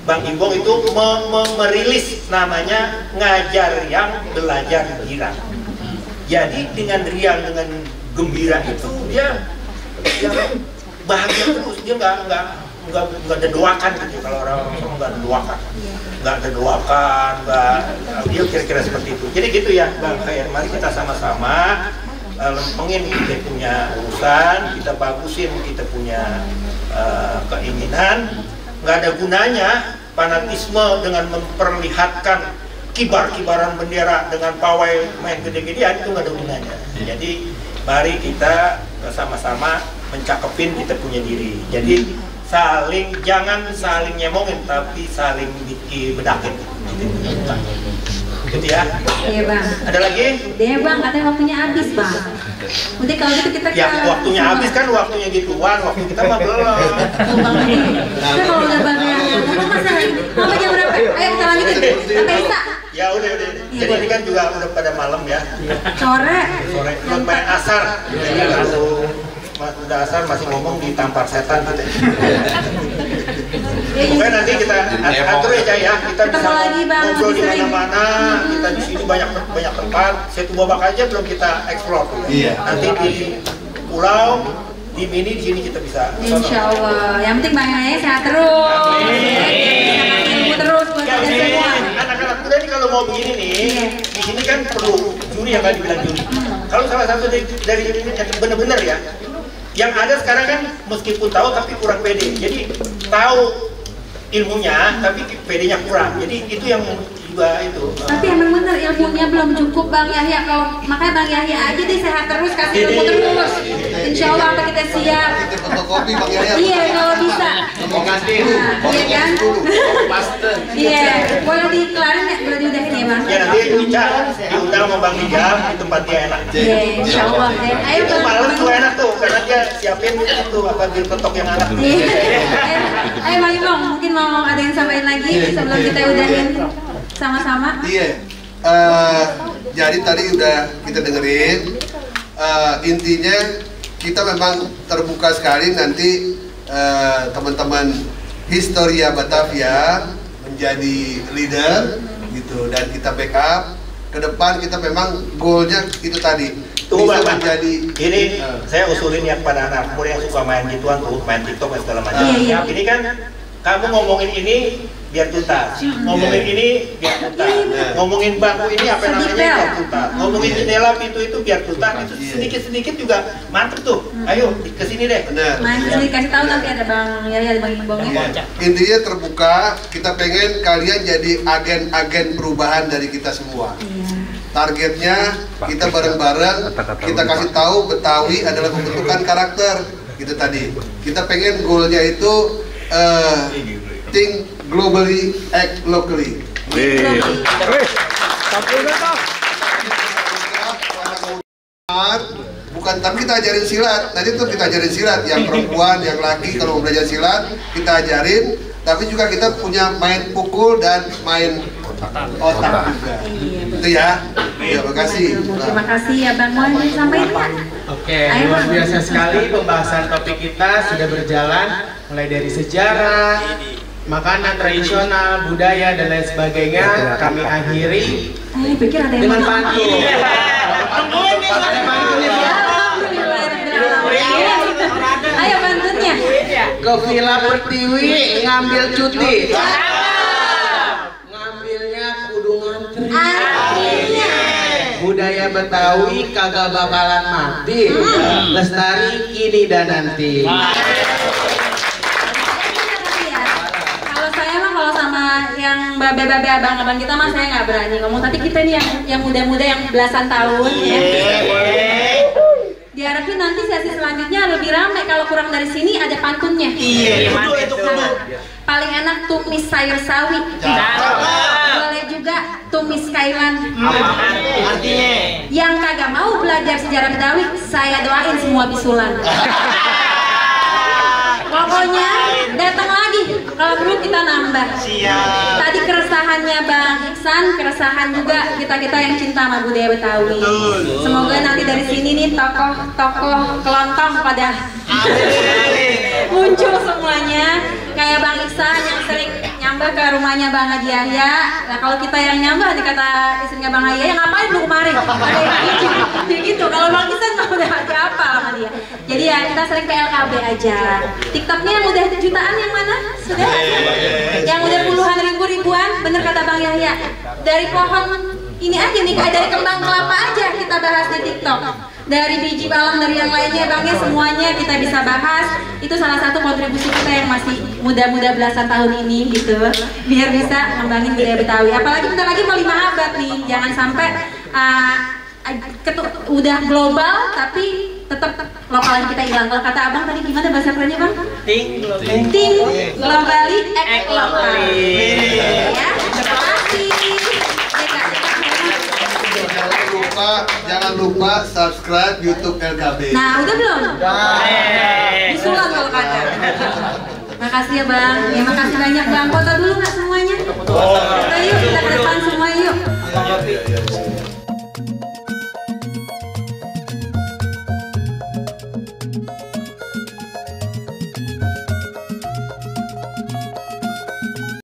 Bang Imbong itu merilis namanya ngajar yang belajar gembira. Jadi dengan riang, dengan gembira itu dia bahagia terus, dia nggak ada doakan gitu. Kalau orang nggak ada doakan, dia kira-kira seperti itu. Jadi gitu ya Bang Khair, mari kita sama-sama lempengin kita punya urusan, kita bagusin kita punya keinginan. Nggak ada gunanya fanatisme dengan memperlihatkan kibar-kibaran bendera dengan pawai main gede-gedean, itu nggak ada gunanya. Jadi mari kita sama-sama mencakepin kita punya diri. Jadi jangan saling nyemongin, tapi saling bedakin. Gitu ya. Iya Bang. Ada lagi? Iya Bang, katanya waktunya habis Bang. Udah kalau gitu kita waktunya habis kan waktunya gituan, waktu kita mah belum. Kita kalau udah Bang yang ngomong masa mama jam berapa? Ayo kita lanjutin. Sampai Isa. Ya udah. Jadi ini kan juga udah pada malam ya. Sore. Belum main asar. Jadi langsung udah asar masih ngomong ditampar setan gitu. Pokoknya nanti kita atur aja ya, kita bisa ngobrol di mana-mana, kita di sini banyak tempat. Setu Babak aja belum kita explore. Iya. Nanti di pulau, di mini di sini kita bisa. Insya Allah. Yang penting Bang Yaya sehat terus. Ilmu terus buat kita semua. Anak-anak muda ini kalau mau begini nih, di sini kan perlu juri yang tadi bilang juri. Kalau salah satu dari benar-benar ya. Yang ada sekarang kan meskipun tahu tapi kurang pede. Jadi tahu ilmunya tapi pedenya kurang. Jadi itu yang juga itu. Tapi emang bener ilmunya belum cukup Bang Yahya. Kalau makanya Bang Yahya aja deh sehat terus, kasih ilmu terus. Insya Allah apa kita siap. Fotokopi Bang Yahya. Iya kalau bisa. Iya kan? Iya. Boleh dikelarin ya? Boleh diudahin ya Bang? Ya nanti Ica diundang sama Bang Rijal di tempat dia enak. Iya Insya Allah. Ayo Itu malam tuh enak tuh karena dia siapin itu apa bir petok yang enak. Ayo Bang Imbong, mungkin mau ada yang sampaikan lagi sebelum kita udahin sama-sama. Iya. Jadi tadi udah kita dengerin. Intinya kita memang terbuka sekali nanti teman-teman Historia Batavia menjadi leader gitu, dan kita backup ke depan. Kita memang goalnya itu tadi. Tunggu bisa Bang, menjadi ini saya usulin ya kepada anak muda yang suka main gituan tuh, main TikTok dan segala macam. Iya. Ini kan kamu ngomongin ini biar tuntas, ngomongin ini biar tuntas, ngomongin bangku ini apa namanya biar tuntas, ngomongin jendela pintu itu biar tuntas. Itu sedikit-sedikit juga mantep tuh. Ayo kesini deh. benar. Main sini kasih tahu nanti ada Bang Yahya, ada Bang Imbong ya. Intinya terbuka, kita pengen kalian jadi agen-agen perubahan dari kita semua. Targetnya kita bareng-bareng, kita kasih tahu Betawi adalah pembentukan karakter gitu tadi. Kita pengen goalnya itu think globally, act locally. Bukan, tapi kita ajarin silat. Nanti tuh kita ajarin silat, yang perempuan, yang laki kalau mau belajar silat kita ajarin. Tapi juga kita punya main pukul dan main otak juga. Itu ya. Terima kasih. Terima kasih ya Bang, mau sampaikan ya? Oke, luar biasa sekali pembahasan topik kita sudah berjalan mulai dari sejarah, makanan tradisional, budaya dan lain sebagainya. Kami akhiri Pikir ada yang dengan mau. pantun. Ada pantunnya ya. Ayo pantunnya. Ke Villa Pertiwi ngambil cuti. Ngambilnya kudu ngantri. Artinya Budaya Betawi kagak bakalan mati. Lestari kini dan nanti. Kalau saya mah kalau sama yang babe-babe abang-abang kita mah saya nggak berani ngomong. Tapi kita nih yang muda-muda yang belasan tahun ya. Diharapin nanti sesi selanjutnya lebih ramai. Kalau kurang dari sini ada pantunnya. Iya, itu Paling enak tumis sayur sawi. Boleh juga tumis kailan. Artinya Yang kagak mau belajar sejarah Betawi, saya doain semua bisulan. Pokoknya datang lagi. kalau perlu kita nambah. Tadi keresahannya Bang Iksan, keresahan juga kita yang cinta sama budaya Betawi. Semoga nanti dari sini nih tokoh kelontong pada muncul semuanya. Kayak Bang Iksan yang sering nyambah ke rumahnya Bang Haji Yahya. Nah kalau kita yang nyambah nih kata istrinya Bang Haji Yahya, ngapain lu kemarin? Jadi gitu. Kalau Bang Iksan nggak udah apa sama dia. Jadi ya kita sering ke LKB aja. TikToknya yang udah jutaan yang mana? Sudah? Yang udah puluhan ribuan, bener kata Bang Yahya. Dari pohon ini aja nih, dari kembang kelapa aja kita bahas di TikTok. Dari biji bawang, dari yang lainnya Bang ya, semuanya kita bisa bahas. Itu salah satu kontribusi kita yang masih muda-muda belasan tahun ini gitu, biar bisa ngembangin budaya Betawi. Apalagi bentar lagi mau 5 abad nih, jangan sampai udah global tapi tetap lokalan kita hilang. Kalau kata Abang tadi gimana bahasa kerennya Bang? Think globally, act locally. Ya, terima kasih. Jangan lupa subscribe YouTube LKB. Nah, udah belum? Disulang kalau kata. Makasih ya Bang. Ya makasih banyak Bang. Foto dulu nggak semuanya? Foto yuk, kita ke depan semua yuk.